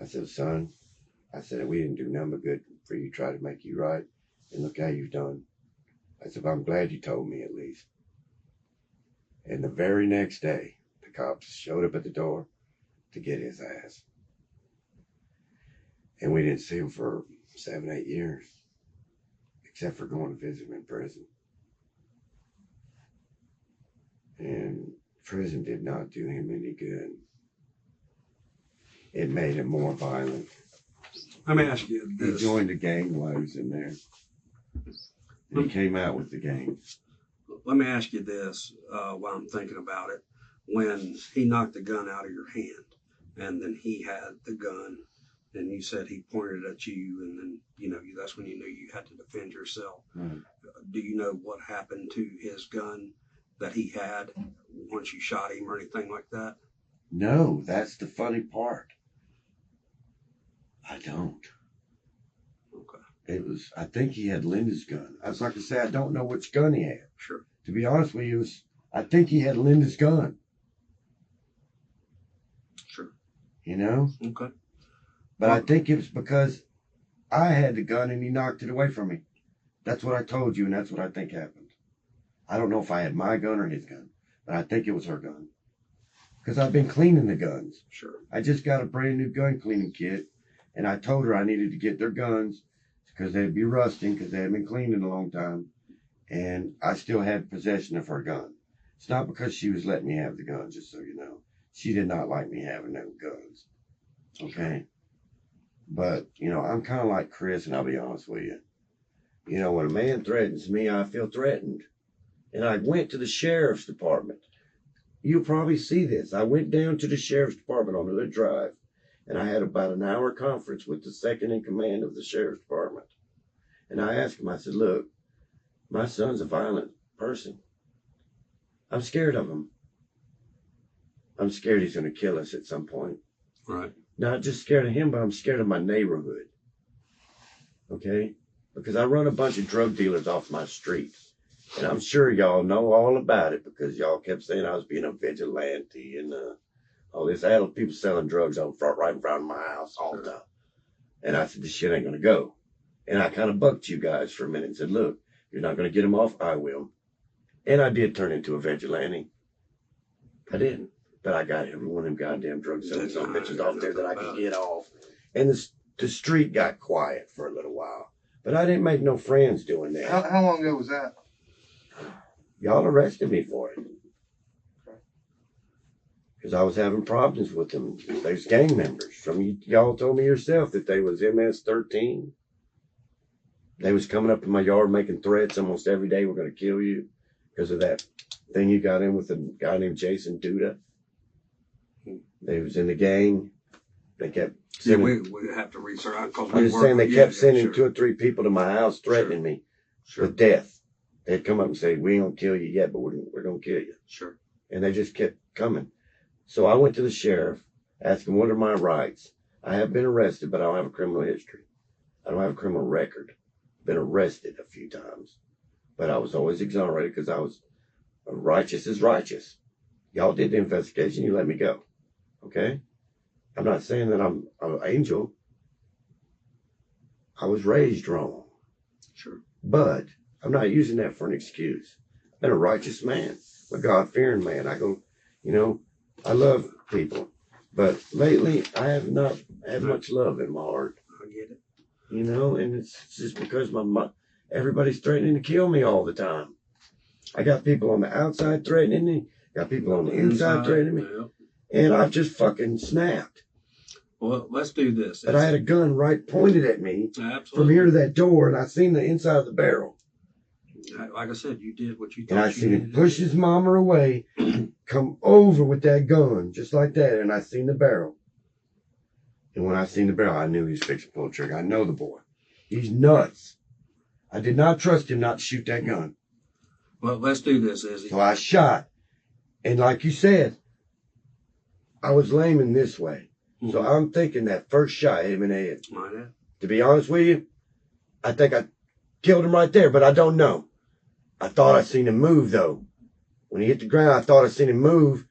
I said, son, I said, we didn't do nothing but good for you, try to make you right. And look how you've done. I said, but I'm glad you told me at least. And the very next day, the cops showed up at the door to get his ass. And we didn't see him for 7, 8 years, except for going to visit him in prison. And prison did not do him any good. It made him more violent. Let me ask you He this. joined the gang while he was in there. And he came out with the gang. Let me ask you this while I'm thinking about it. When he knocked the gun out of your hand, and then he had the gun, and you said he pointed at you, and then, you know, that's when you knew you had to defend yourself. Right. Do you know what happened to his gun that he had once you shot him or anything like that? No, that's the funny part. I don't. Okay. I think he had Linda's gun. I was like to say, I don't know which gun he had. Sure. To be honest with you, I think he had Linda's gun. Sure. You know? Okay. But I think it was because I had the gun and he knocked it away from me. That's what I told you, and that's what I think happened. I don't know if I had my gun or his gun, but I think it was her gun. Because I've been cleaning the guns. Sure. I just got a brand new gun cleaning kit, and I told her I needed to get their guns because they'd be rusting because they hadn't been cleaned in a long time. And I still had possession of her gun. It's not because she was letting me have the gun, just so you know. She did not like me having them guns. Okay? But, you know, I'm kind of like Chris, and I'll be honest with you. You know, when a man threatens me, I feel threatened. And I went to the sheriff's department. You'll probably see this. I went down to the sheriff's department on the drive, and I had about an hour conference with the second in command of the sheriff's department. And I asked him, I said, look, my son's a violent person. I'm scared of him. I'm scared he's going to kill us at some point. Right. Not just scared of him, but I'm scared of my neighborhood. Okay? Because I run a bunch of drug dealers off my street. And I'm sure y'all know all about it because y'all kept saying I was being a vigilante and all this. I had people selling drugs right in front of my house all the time. And I said, this shit ain't going to go. And I kind of bucked you guys for a minute and said, look, you're not going to get them off, I will. And I did turn into a vigilante. I didn't. But I got every one of them goddamn drug selling some bitches off there that I could get off. And the street got quiet for a little while. But I didn't make no friends doing that. How long ago was that? Y'all arrested me for it. Because I was having problems with them. They was gang members. Y'all told me yourself that they was MS-13. They was coming up in my yard making threats almost every day. We're going to kill you because of that thing you got in with a guy named Jason Duda. They was in the gang. They kept sending, we have to research. I'm just saying they kept sending 2 or 3 people to my house threatening me with death. They'd come up and say, we ain't going to kill you yet, but we're going to kill you. Sure. And they just kept coming. So I went to the sheriff, asked him, what are my rights? I have been arrested, but I don't have a criminal history. I don't have a criminal record. Been arrested a few times. But I was always exonerated because I was righteous as righteous. Y'all did the investigation. You let me go. Okay? I'm not saying that I'm an angel. I was raised wrong. Sure. But I'm not using that for an excuse. I've been a righteous man, a God-fearing man. I go, you know, I love people. But lately, I have not had much love in my heart. I get it. You know, and it's just because everybody's threatening to kill me all the time. I got people on the outside threatening me. Got people on the inside threatening me. Yeah. And I've just fucking snapped. Well, let's do this. But I had a gun right pointed at me Absolutely. from here to that door, and I seen the inside of the barrel. Like I said, you did what you thought. And I seen him push his mama away, come over with that gun, just like that, and I seen the barrel. And when I seen the barrel, I knew he was fixing to pull the trigger. I know the boy. He's nuts. I did not trust him not to shoot that gun. Well, let's do this, Izzy. So I shot. And like you said, I was laying this way. Mm-hmm. So I'm thinking that first shot hit him in the head. Might have. To be honest with you, I think I killed him right there, but I don't know. I thought I seen him move, though. When he hit the ground, I thought I seen him move,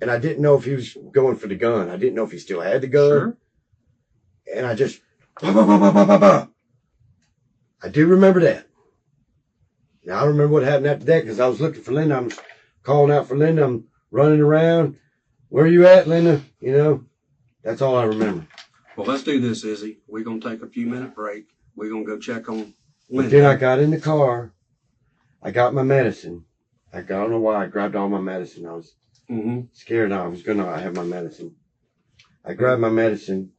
and I didn't know if he was going for the gun. I didn't know if he still had the gun. Sure. And I just, bah, bah, bah, bah, bah, bah, bah. I do remember that. Now, I don't remember what happened after that because I was looking for Linda. I'm calling out for Linda. I'm running around. Where you at, Linda? You know, that's all I remember. Well, let's do this, Izzy. We're going to take a few minute break. We're going to go check on Linda. But then I got in the car. I got my medicine. I don't know why I grabbed all my medicine. I was scared I was going to not have my medicine. I grabbed my medicine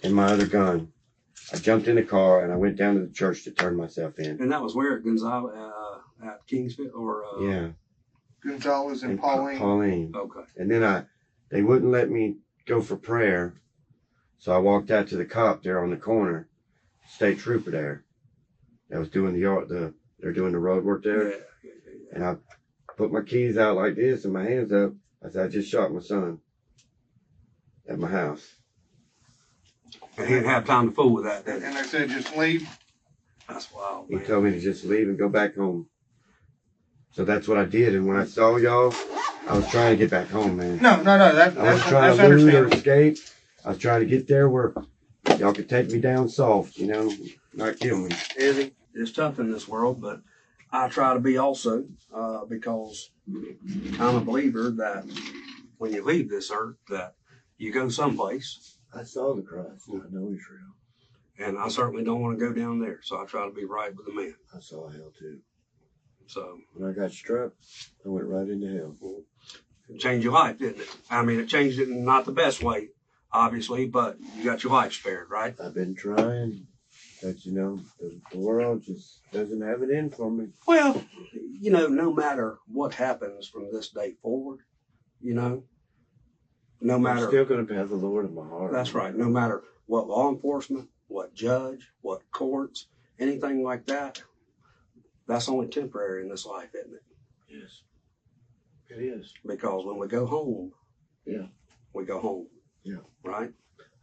and my other gun. I jumped in the car and I went down to the church to turn myself in. And that was where at Gonzalo, at Kingsville or? Yeah. Gonzalez and Pauline. Pauline. Okay. And then they wouldn't let me go for prayer. So I walked out to the cop there on the corner, state trooper there. That was doing they're doing the road work there. Yeah. And I put my keys out like this and my hands up. I said, I just shot my son at my house. And he didn't have time to fool with that, did he? And they said just leave. That's wild, He man. told me to just leave and go back home. So that's what I did. And when I saw y'all, I was trying to get back home, man. No. That's I was trying that's to loot or understandable. escape. I was trying to get there where y'all could take me down soft, you know, not kill me. Izzy, it's tough in this world, but I try to be also, because I'm a believer that when you leave this earth, that you go someplace. I saw the Christ. I know he's real. And I certainly don't want to go down there, so I try to be right with the man. I saw hell too. So when I got struck, I went right into hell. It changed your life, didn't it? I mean, it changed it in not the best way, obviously, but you got your life spared, right? I've been trying, but the world just doesn't have it in for me. Well, no matter what happens from this day forward, no matter. I'm still going to have the Lord in my heart. That's right. No matter what law enforcement, what judge, what courts, anything like that, that's only temporary in this life, isn't it? Yes, it is. Because when we go home, yeah, we go home. Yeah. Right?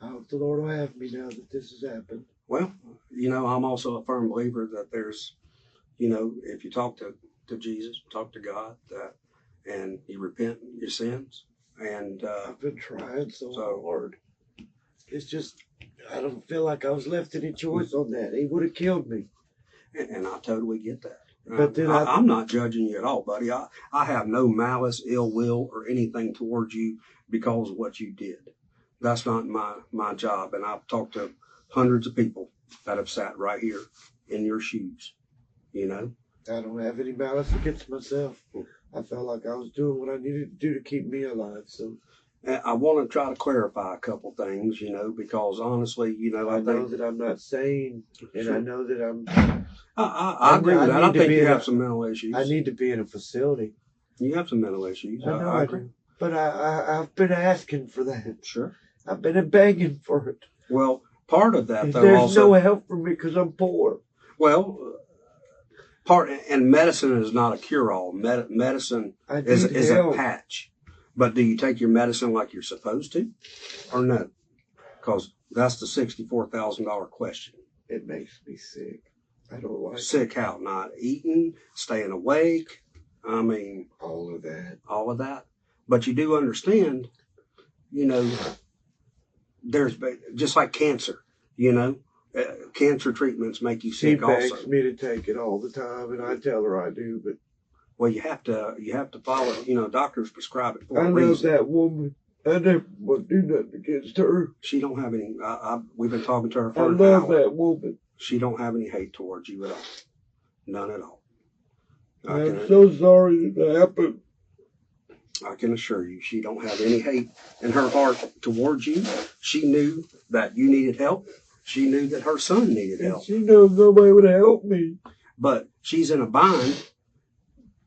I hope the Lord will have me now that this has happened. Well, I'm also a firm believer that there's, if you talk to Jesus, talk to God, and you repent your sins, and I've been trying so hard. It's just, I don't feel like I was left any choice on that. He would have killed me. And I totally get that. But then I'm not judging you at all, buddy. I have no malice, ill will, or anything towards you because of what you did. That's not my job. And I've talked to hundreds of people that have sat right here in your shoes, I don't have any malice against myself. I felt like I was doing what I needed to do to keep me alive. So I want to try to clarify a couple things, because honestly, I know that I'm not sane, and Sure. I know that I'm. I agree with that. I think you have some mental issues. I need to be in a facility. You have some mental issues. I know I I agree. do. But I've been asking for that. Sure. I've been begging for it. Well, part of that, though, there's also. no help for me because I'm poor. Well, and medicine is not a cure-all. Medicine is a patch. But do you take your medicine like you're supposed to, or no? Because that's the $64,000 question. It makes me sick. I don't like Sick how? Not eating, staying awake. I mean, all of that. All of that. But you do understand, there's just like cancer, cancer treatments make you sick also. She begs me to take it all the time, and I tell her I do, but. Well, you have to follow, doctors prescribe it for a I reason. love that woman. I never want to do nothing against her. She don't have any, we've been talking to her for an hour. I love that woman. She don't have any hate towards you at all. None at all. I'm so sorry that happened. I can assure you, she don't have any hate in her heart towards you. She knew that you needed help. She knew that her son needed help. She knows nobody would help me. But she's in a bind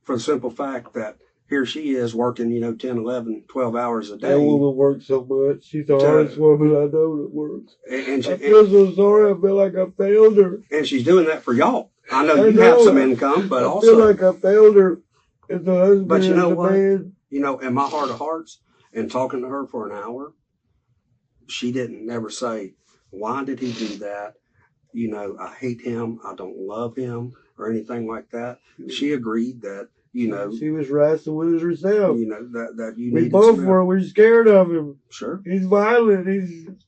for the simple fact that here she is working, 10, 11, 12 hours a day. That woman works so much. She's the hardest woman I know that works. And I feel so sorry. I feel like I failed her. And she's doing that for y'all. I know you have some income, but also. I feel like I failed her as a husband. But you know what? Man. In my heart of hearts, and talking to her for an hour, she didn't never say, why did he do that? I hate him. I don't love him or anything like that. She agreed that, she was wrestling with herself. That you we needed both some were. We're scared of him. Sure. He's violent.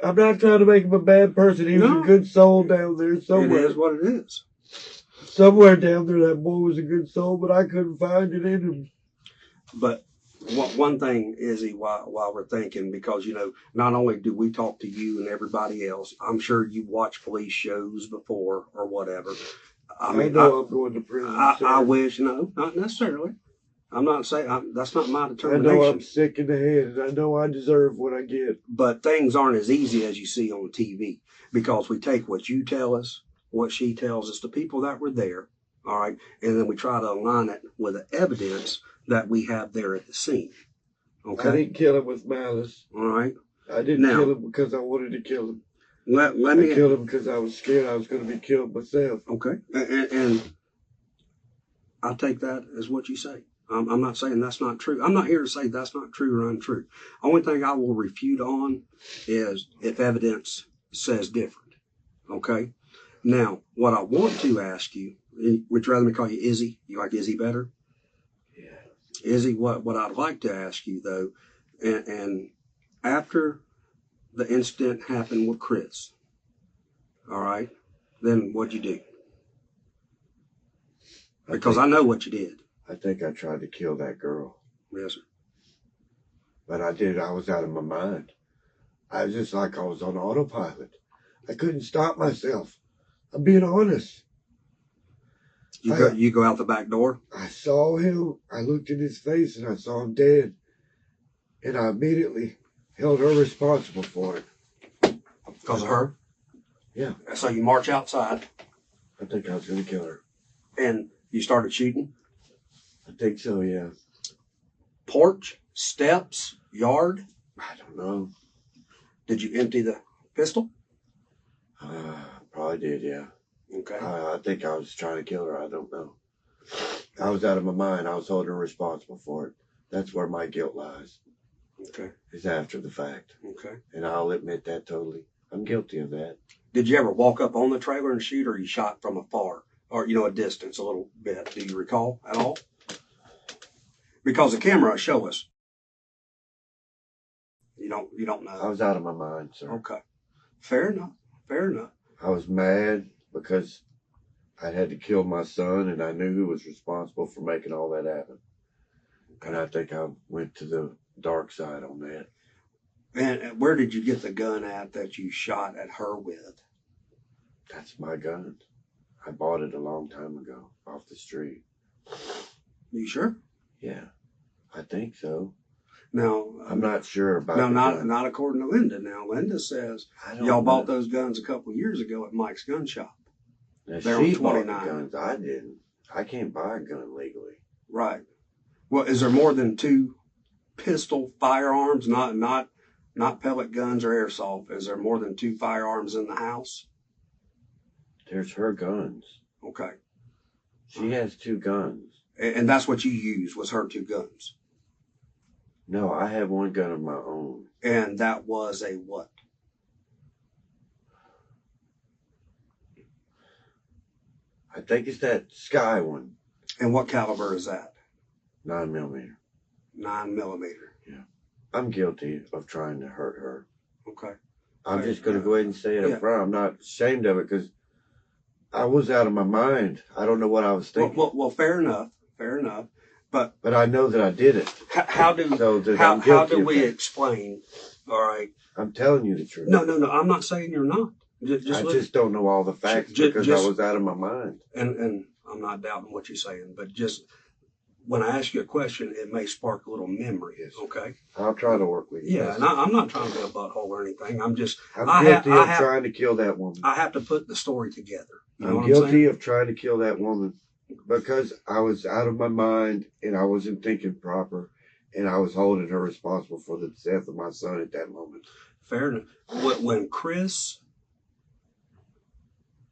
I'm not trying to make him a bad person. He was a good soul down there somewhere. It is what it is. Somewhere down there, that boy was a good soul, but I couldn't find it in him. But one thing, Izzy, while we're thinking, because, not only do we talk to you and everybody else, I'm sure you watch police shows before or whatever. I mean, know I'm going to prison. I wish, no, not necessarily. I'm not saying, that's not my determination. I know I'm sick in the head, and I know I deserve what I get. But things aren't as easy as you see on TV, because we take what you tell us, what she tells us, the people that were there, all right, and then we try to align it with the evidence that we have there at the scene. Okay. I didn't kill him with malice. All right. I didn't kill him because I wanted to kill him. Let me I killed him because I was scared I was going to be killed myself. Okay. And I take that as what you say. I'm not saying that's not true. I'm not here to say that's not true or untrue. Only thing I will refute on is if evidence says different. Okay. Now, what I want to ask you, would you rather me call you Izzy? You like Izzy better? Izzy, what I'd like to ask you, though, and after the incident happened with Chris, all right, then what'd you do? Because I know what you did. I think I tried to kill that girl. Yes, sir. But I was out of my mind. I was just like I was on autopilot. I couldn't stop myself. I'm being honest. You go out the back door? I saw him. I looked in his face and I saw him dead. And I immediately held her responsible for it. Because of her? Yeah. So you march outside. I think I was going to kill her. And you started shooting? I think so, yeah. Porch, steps, yard? I don't know. Did you empty the pistol? Probably did, yeah. Okay. I think I was trying to kill her. I don't know. I was out of my mind. I was holding her responsible for it. That's where my guilt lies. Okay. It's after the fact. Okay. And I'll admit that totally. I'm guilty of that. Did you ever walk up on the trailer and shoot, or you shot from afar? Or, a distance a little bit? Do you recall at all? Because the camera will show us. You don't know. I was out of my mind, sir. Okay. Fair enough. Fair enough. I was mad because I had to kill my son, and I knew who was responsible for making all that happen. And I think I went to the dark side on that. And where did you get the gun at that you shot at her with? That's my gun. I bought it a long time ago off the street. You sure? Yeah, I think so. Now, I'm not sure about no, the gun. not according to Linda. Now, Linda says y'all bought those guns a couple of years ago at Mike's gun shop. Now, They're she on bought the 29. guns. I didn't. I can't buy a gun legally. Right. Well, is there more than two pistol firearms? Not pellet guns or airsoft. Is there more than two firearms in the house? There's her guns. Okay. She has two guns. And that's what you used, was her two guns. No, I have one gun of my own. And that was a what? I think it's that Sky one. And what caliber is that? 9mm. 9mm. Yeah. I'm guilty of trying to hurt her. Okay. I'm just going to go ahead and say it Yeah. up front. I'm not ashamed of it because I was out of my mind. I don't know what I was thinking. Well, fair enough. Fair enough. But I know that I did it. how do I'm guilty of we that. explain? All right. I'm telling you the truth. No. I'm not saying you're not. I just don't know all the facts because I was out of my mind. And I'm not doubting what you're saying, but just when I ask you a question, it may spark a little memory. Yes. Okay. I'll try to work with you. Yeah, and I'm not trying to be a butthole or anything. I'm just I'm guilty of trying to kill that woman. I have to put the story together. You know I'm what guilty saying? of trying to kill that woman because I was out of my mind and I wasn't thinking proper, and I was holding her responsible for the death of my son at that moment. Fair enough. When Chris,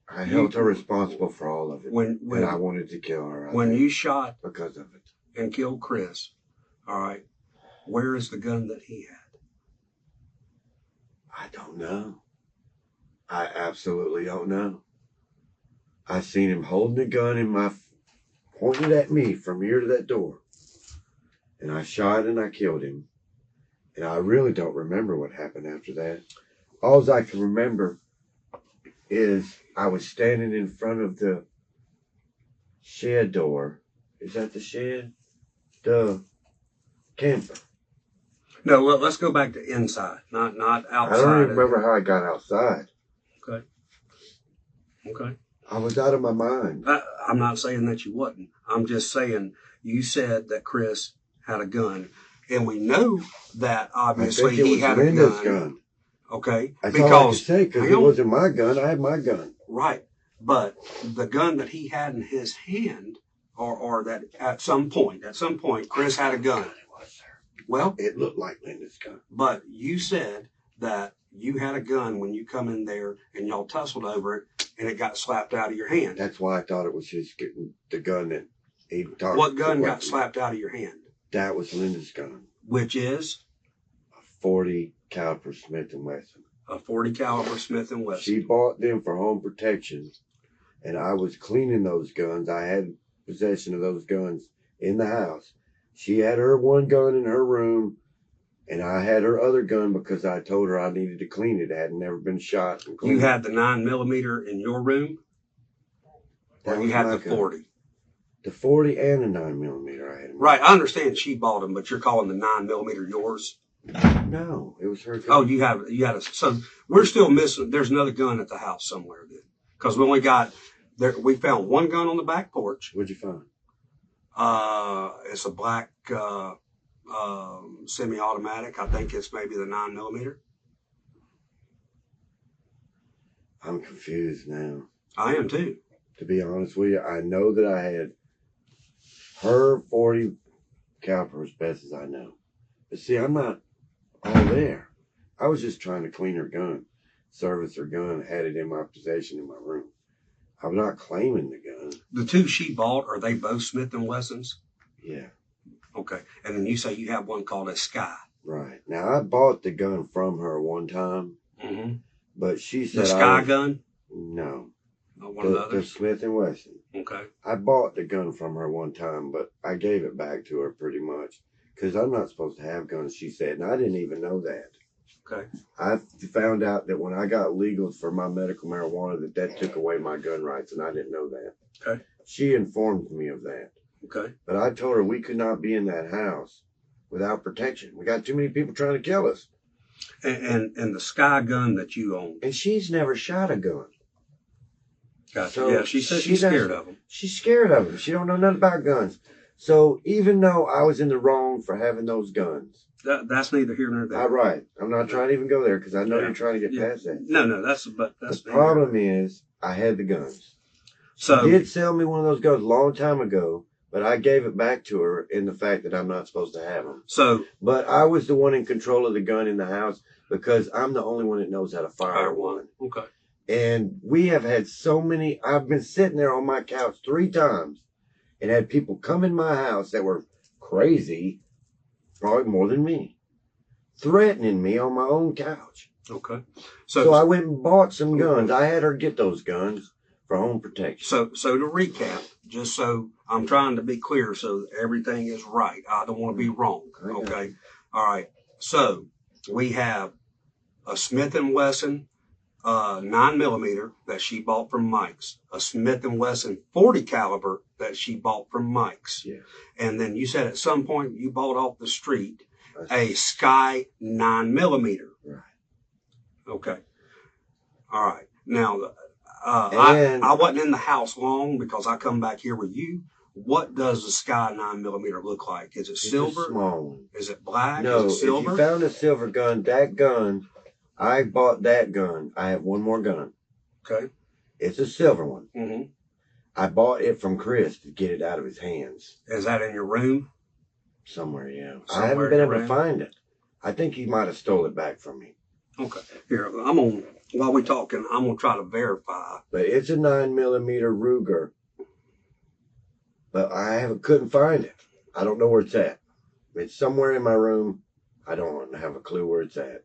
I held her responsible for all of it. when I wanted to kill her. when you shot because of it. and killed Chris, all right, where is the gun that he had? I don't know. I absolutely don't know. I seen him holding a gun pointed at me from here to that door. And I shot and I killed him. And I really don't remember what happened after that. All I can remember is I was standing in front of the shed door. Is that the shed? The camper. No, let's go back to inside, not outside. I don't even remember how I got outside. Okay. I was out of my mind. I'm not saying that you wasn't. I'm just saying you said that Chris had a gun, and we know that obviously he had Linda's a gun. Okay, That's all I can say because hang it on. wasn't my gun. I had my gun. Right, but the gun that he had in his hand, or that at some point, Chris had a gun. Well, It looked like Linda's gun. but you said that you had a gun when you come in there and y'all tussled over it, and it got slapped out of your hand. That's why I thought it was the gun that he talked. What gun to got weapon. slapped out of your hand? That was Linda's gun. Which is A 40 caliber Smith & Wesson. a 40 caliber Smith & Wesson. She bought them for home protection, and I was cleaning those guns. I had possession of those guns in the house. She had her one gun in her room, and I had her other gun because I told her I needed to clean it. It had never been shot and cleaned. You had the 9mm in your room, That or was you had my the gun. 40? The 40 and the 9mm I had. Right, I understand she bought them, but you're calling the 9mm yours. No, it was her gun. Oh, you had a. So we're still missing. There's another gun at the house somewhere then, because we only got there. We found one gun on the back porch. What'd you find? It's a black semi-automatic. I think it's maybe the 9mm. I'm confused now. I am too. To be honest with you, I know that I had her 40 caliber as best as I know. But see, I'm not all there. I was just trying to clean her gun, service her gun, had it in my possession in my room. I'm not claiming the gun. The two she bought, are they both Smith & Wessons? Yeah. Okay. And then you say you have one called a Sky. Right. Now, I bought the gun from her one time, Mm-hmm. but she said The Sky gun? No. Not one of the The others? Smith & Wesson. Okay. I bought the gun from her one time, but I gave it back to her pretty much. Because I'm not supposed to have guns, she said, and I didn't even know that. Okay. I found out that when I got legals for my medical marijuana, that took away my gun rights, and I didn't know that. Okay. She informed me of that. Okay. But I told her we could not be in that house without protection. We got too many people trying to kill us. And the Sky gun that you own. And she's never shot a gun. Gotcha. So yeah, she said she's scared of them. She's scared of them. She don't know nothing about guns. So even though I was in the wrong for having those guns, That's neither here nor there. right. I'm not trying to even go there because I know Yeah. you're trying to get Yeah. past that. No, that's The neither. problem is I had the guns. So She did sell me one of those guns a long time ago, but I gave it back to her in the fact that I'm not supposed to have them. So But I was the one in control of the gun in the house because I'm the only one that knows how to fire one. Okay. And we have had so many, I've been sitting there on my couch 3 times and had people come in my house that were crazy, probably more than me, threatening me on my own couch. Okay. So I went and bought some guns. I had her get those guns for home protection. So to recap, just so I'm trying to be clear so everything is right. I don't want to be wrong. Okay. All right. So we have a Smith & Wesson 9mm that she bought from Mike's, a Smith & Wesson 40 caliber that she bought from Mike's. Yeah. And then you said at some point you bought off the street a Sky 9mm. Right. Okay. All right. Now, And- I wasn't in the house long because I come back here with you. What does the Sky 9mm look like? Is it It's silver? a small one. Is it black? No, Is it silver? if you found a silver gun, that gun, I bought that gun. I have one more gun. Okay. It's a silver one. Mm-hmm. I bought it from Chris to get it out of his hands. Is that in your room? Somewhere, yeah. I Somewhere haven't been able around? to find it. I think he might have stole it back from me. Okay. Here, while we're talking, I'm going to try to verify. But it's a 9mm Ruger. But I couldn't find it. I don't know where it's at. It's somewhere in my room. I don't have a clue where it's at.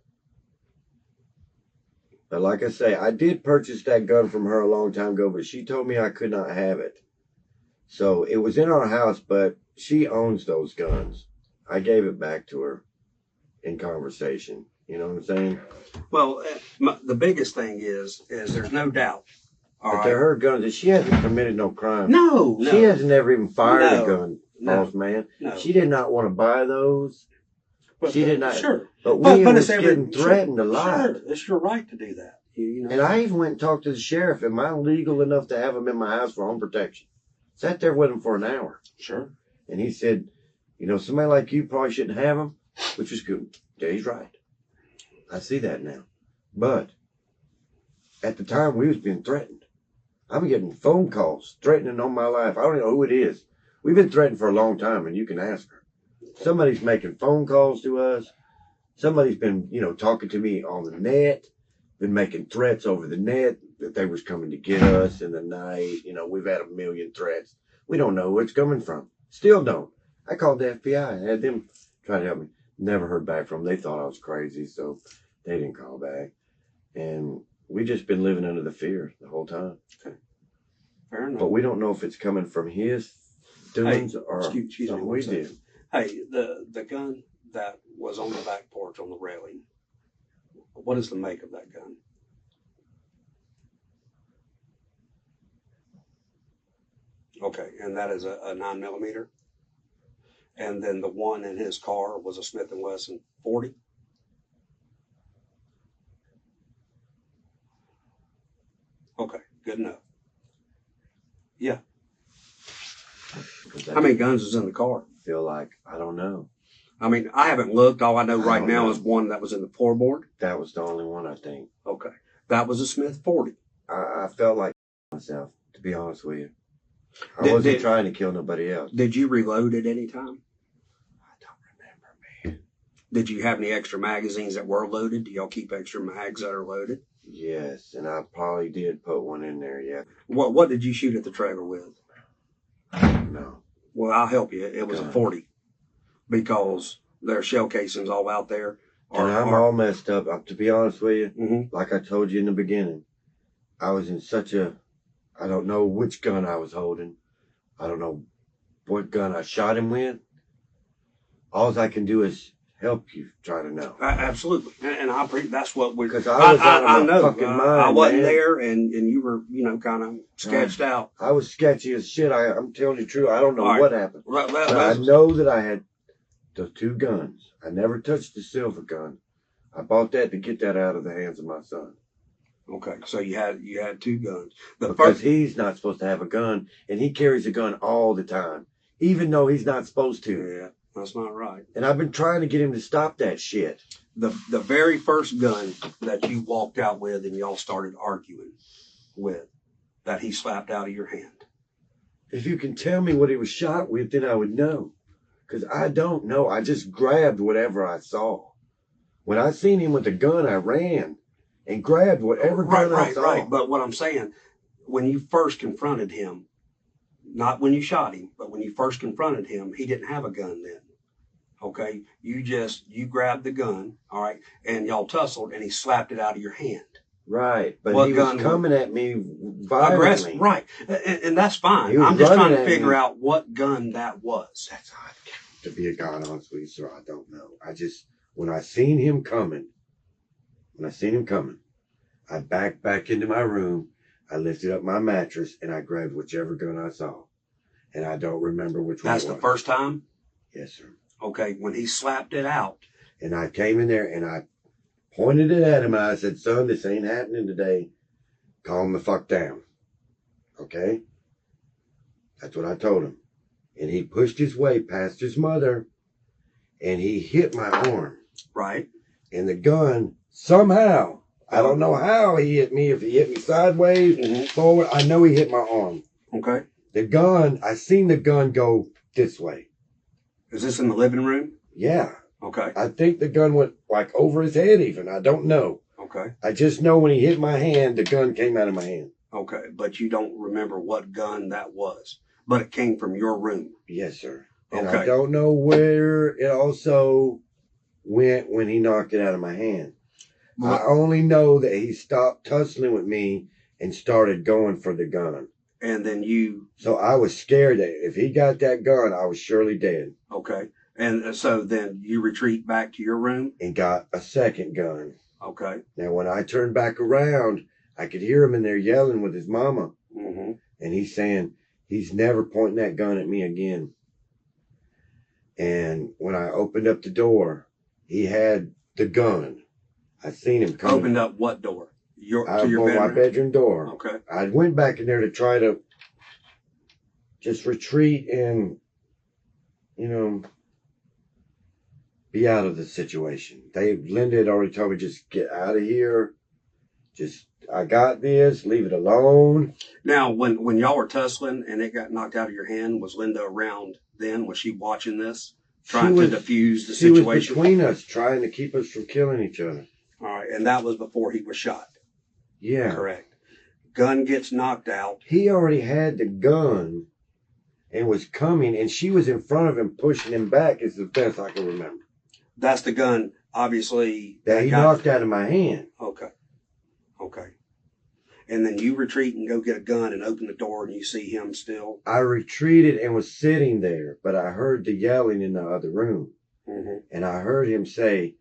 But like I say, I did purchase that gun from her a long time ago, but she told me I could not have it. So it was in our house, but she owns those guns. I gave it back to her in conversation. You know what I'm saying? Well, the biggest thing is there's no doubt. All But right. they're her guns, and she hasn't committed no crime. No. She hasn't ever even fired No. a gun, No. boss man. No. She did not want to buy those. But, she did not. Sure. But But we it's was getting threatened a lot. Sure. It's your right to do that. You know. And I even went and talked to the sheriff. Am I legal enough to have them in my house for home protection? Sat there with him for an hour. Sure. And he said, you know, somebody like you probably shouldn't have them, which was good. Yeah, he's right. I see that now. But at the time, we was being threatened. I'm getting phone calls threatening on my life. I don't even know who it is. We've been threatened for a long time, and you can ask her. Somebody's making phone calls to us. Somebody's been, you know, talking to me on the net, been making threats over the net that they was coming to get us in the night. You know, we've had a million threats. We don't know where it's coming from. Still don't. I called the FBI and had them try to help me. Never heard back from them. They thought I was crazy, so they didn't call back. And we just been living under the fear the whole time. Okay. Fair enough. But we don't know if it's coming from his doings or excuse me something one we second. did. Hey, the gun that was on the back porch on the railing, what is the make of that gun? Okay, and that is a 9mm. And then the one in his car was a Smith & Wesson 40. Okay, good enough. Yeah. How many guns was in the car? Feel like, I don't know. I mean, I haven't looked. All I know I right don't now know. is one that was in the floorboard. That was the only one, I think. Okay. That was a Smith 40. I felt like myself, to be honest with you. I wasn't trying to kill nobody else. Did you reload at any time? I don't remember, man. Did you have any extra magazines that were loaded? Do y'all keep extra mags that are loaded? Yes, and I probably did put one in there, yeah. What did you shoot at the trailer with? No. Well, I'll help you. It was a Gun. 40 because there are shell casings all out there. And I'm all messed up. To be honest with you, Mm-hmm. like I told you in the beginning, I was in such a, I don't know which gun I was holding. I don't know what gun I shot him with. All I can do is help you try to know. Absolutely, and I that's what we. Because I was out of my know. fucking mind, I wasn't man. there, and you were, kind of sketched out. I was sketchy as shit. I'm telling you the truth. I don't know All right. what happened. But I know that I had the two guns. I never touched the silver gun. I bought that to get that out of the hands of my son. Okay, so you had two guns. Because he's not supposed to have a gun, and he carries a gun all the time, even though he's not supposed to. Yeah, that's not right. And I've been trying to get him to stop that shit. The very first gun that you walked out with and y'all started arguing with, that he slapped out of your hand. If you can tell me what he was shot with, then I would know. Because I don't know. I just grabbed whatever I saw. When I seen him with the gun, I ran and grabbed whatever gun I saw. Right. But what I'm saying, when you first confronted him, not when you shot him, but when you first confronted him, he didn't have a gun then. Okay, you grabbed the gun, all right, and y'all tussled, and he slapped it out of your hand. Right, but What he gun was coming at me violently. Aggressive, right, and that's fine. I'm just trying to figure out what gun that was. That's hard to be a God honest with you, sir. I don't know. When I seen him coming, I backed back into my room. I lifted up my mattress and I grabbed whichever gun I saw, and I don't remember which one. That's the first time. Yes, sir. Okay, when he slapped it out. And I came in there and I pointed it at him and I said, son, this ain't happening today. Calm the fuck down. Okay? That's what I told him. And he pushed his way past his mother and he hit my arm. Right. And the gun, somehow, I don't know how he hit me. If he hit me sideways, forward, I know he hit my arm. Okay. The gun, I seen the gun go this way. Is this in the living room? Yeah. Okay. I think the gun went like over his head even. I don't know. Okay. I just know when he hit my hand, the gun came out of my hand. Okay. But you don't remember what gun that was. But it came from your room. Yes, sir. And Okay. I don't know where it also went when he knocked it out of my hand. I only know that he stopped tussling with me and started going for the gun. And then you... So I was scared that if he got that gun, I was surely dead. Okay. And so then you retreat back to your room? And got a second gun. Okay. Now, when I turned back around, I could hear him in there yelling with his mama. Mm-hmm. And he's saying he's never pointing that gun at me again. And when I opened up the door, he had the gun. I seen him coming. Opened up what door? To your bedroom? My bedroom door. Okay. I went back in there to try to just retreat and, be out of the situation. Linda had already told me, just get out of here. I got this, leave it alone. Now, when y'all were tussling and it got knocked out of your hand, was Linda around then? Was she watching this? Trying to diffuse the situation? She was between us, trying to keep us from killing each other. All right. And that was before he was shot? Yeah. Correct. Gun gets knocked out. He already had the gun and was coming, and she was in front of him, pushing him back, is the best I can remember. That's the gun, obviously. That he knocked out of my hand. Okay. Okay. And then you retreat and go get a gun and open the door and you see him still? I retreated and was sitting there, but I heard the yelling in the other room. Mm-hmm. And I heard him say,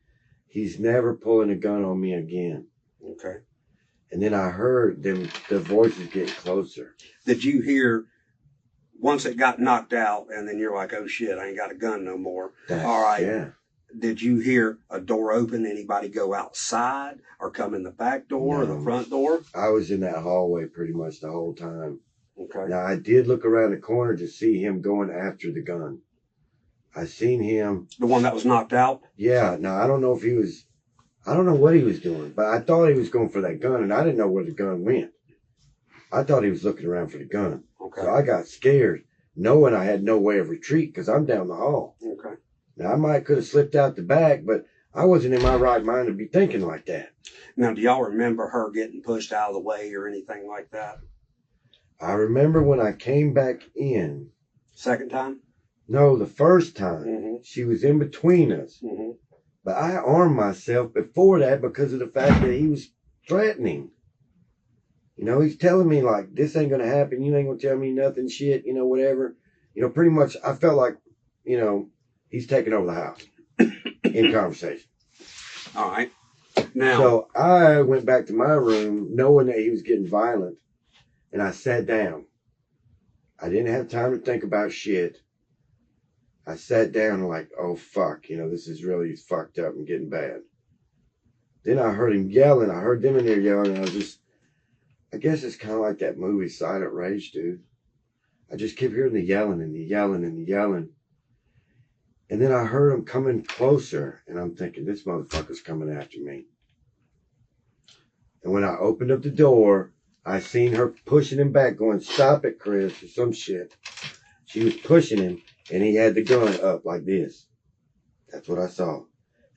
he's never pulling a gun on me again. Okay. And then I heard the voices getting closer. Did you hear once it got knocked out, and then you're like, oh shit, I ain't got a gun no more. That's, All right. Yeah. Did you hear a door open? Anybody go outside or come in the back door or the front door? I was in that hallway pretty much the whole time. Okay. Now, I did look around the corner to see him going after the gun. I seen him. The one that was knocked out? Yeah. Now, I don't know what he was doing, but I thought he was going for that gun, and I didn't know where the gun went. I thought he was looking around for the gun. Okay. So I got scared, knowing I had no way of retreat because I'm down the hall. Okay. Now, I could have slipped out the back, but I wasn't in my right mind to be thinking like that. Now, do y'all remember her getting pushed out of the way or anything like that? I remember when I came back in. Second time? No, the first time. Mm-hmm. She was in between us. Mm-hmm. But I armed myself before that because of the fact that he was threatening. You know, he's telling me like, this ain't going to happen. You ain't going to tell me nothing, shit, you know, whatever. You know, pretty much I felt like, you know, he's taking over the house in conversation. All right. Now. So I went back to my room knowing that he was getting violent, and I sat down. I didn't have time to think about shit. I sat down like, oh, fuck, you know, this is really fucked up and getting bad. Then I heard him yelling. I heard them in there yelling, and I guess it's kind of like that movie, Silent Rage, dude. I just kept hearing the yelling and the yelling and the yelling. And then I heard him coming closer, and I'm thinking, this motherfucker's coming after me. And when I opened up the door, I seen her pushing him back, going, stop it, Chris, or some shit. She was pushing him, and he had the gun up like this. That's what I saw.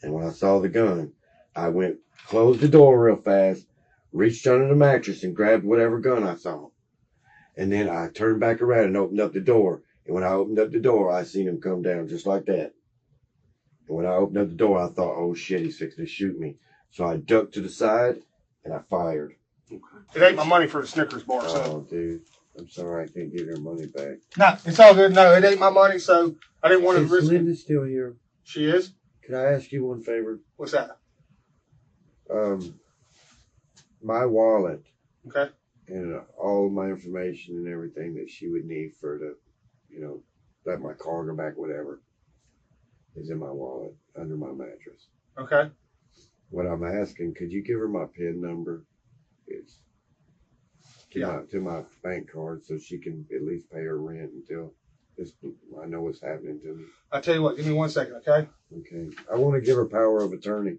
And when I saw the gun, I went, closed the door real fast, reached under the mattress and grabbed whatever gun I saw. And then I turned back around and opened up the door. And when I opened up the door, I seen him come down just like that. And when I opened up the door, I thought, oh shit, he's fixing to shoot me. So I ducked to the side and I fired. Okay. It ain't my money for the Snickers bar, so. Oh, dude. I'm sorry I can't give her money back. No, it's all good. No, it ain't my money, so I didn't want to Is risk it. Linda still here? She is? Could I ask you one favor? What's that? My wallet Okay. and all my information and everything that she would need for the, you know, let my car go back, whatever, is in my wallet under my mattress. Okay. What I'm asking, could you give her my PIN number? It's to my bank card so she can at least pay her rent until I know what's happening to me. I'll tell you what, give me 1 second, okay? Okay. I want to give her power of attorney.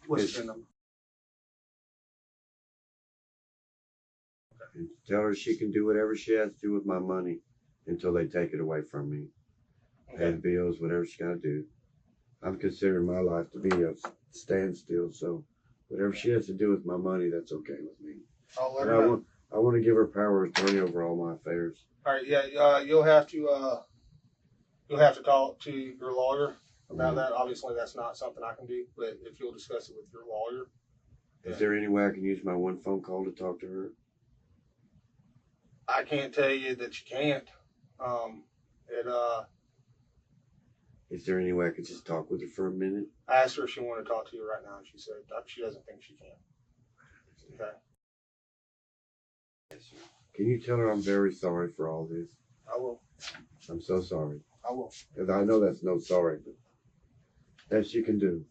What's the number? And tell her she can do whatever she has to do with my money until they take it away from me. Pay the bills, whatever she got to do. I'm considering my life to be a standstill, so whatever she has to do with my money, that's okay with me. I'll let But her know. I want to give her power of attorney over all my affairs. All right, yeah, you'll have to talk to your lawyer about that. Obviously, that's not something I can do, but if you'll discuss it with your lawyer. Is there any way I can use my one phone call to talk to her? I can't tell you that you can't. Is there any way I could just talk with her for a minute? I asked her if she wanted to talk to you right now, and she said she doesn't think she can. Okay. Can you tell her I'm very sorry for all this? I will. I'm so sorry. I will. Because I know that's no sorry, but best you can do.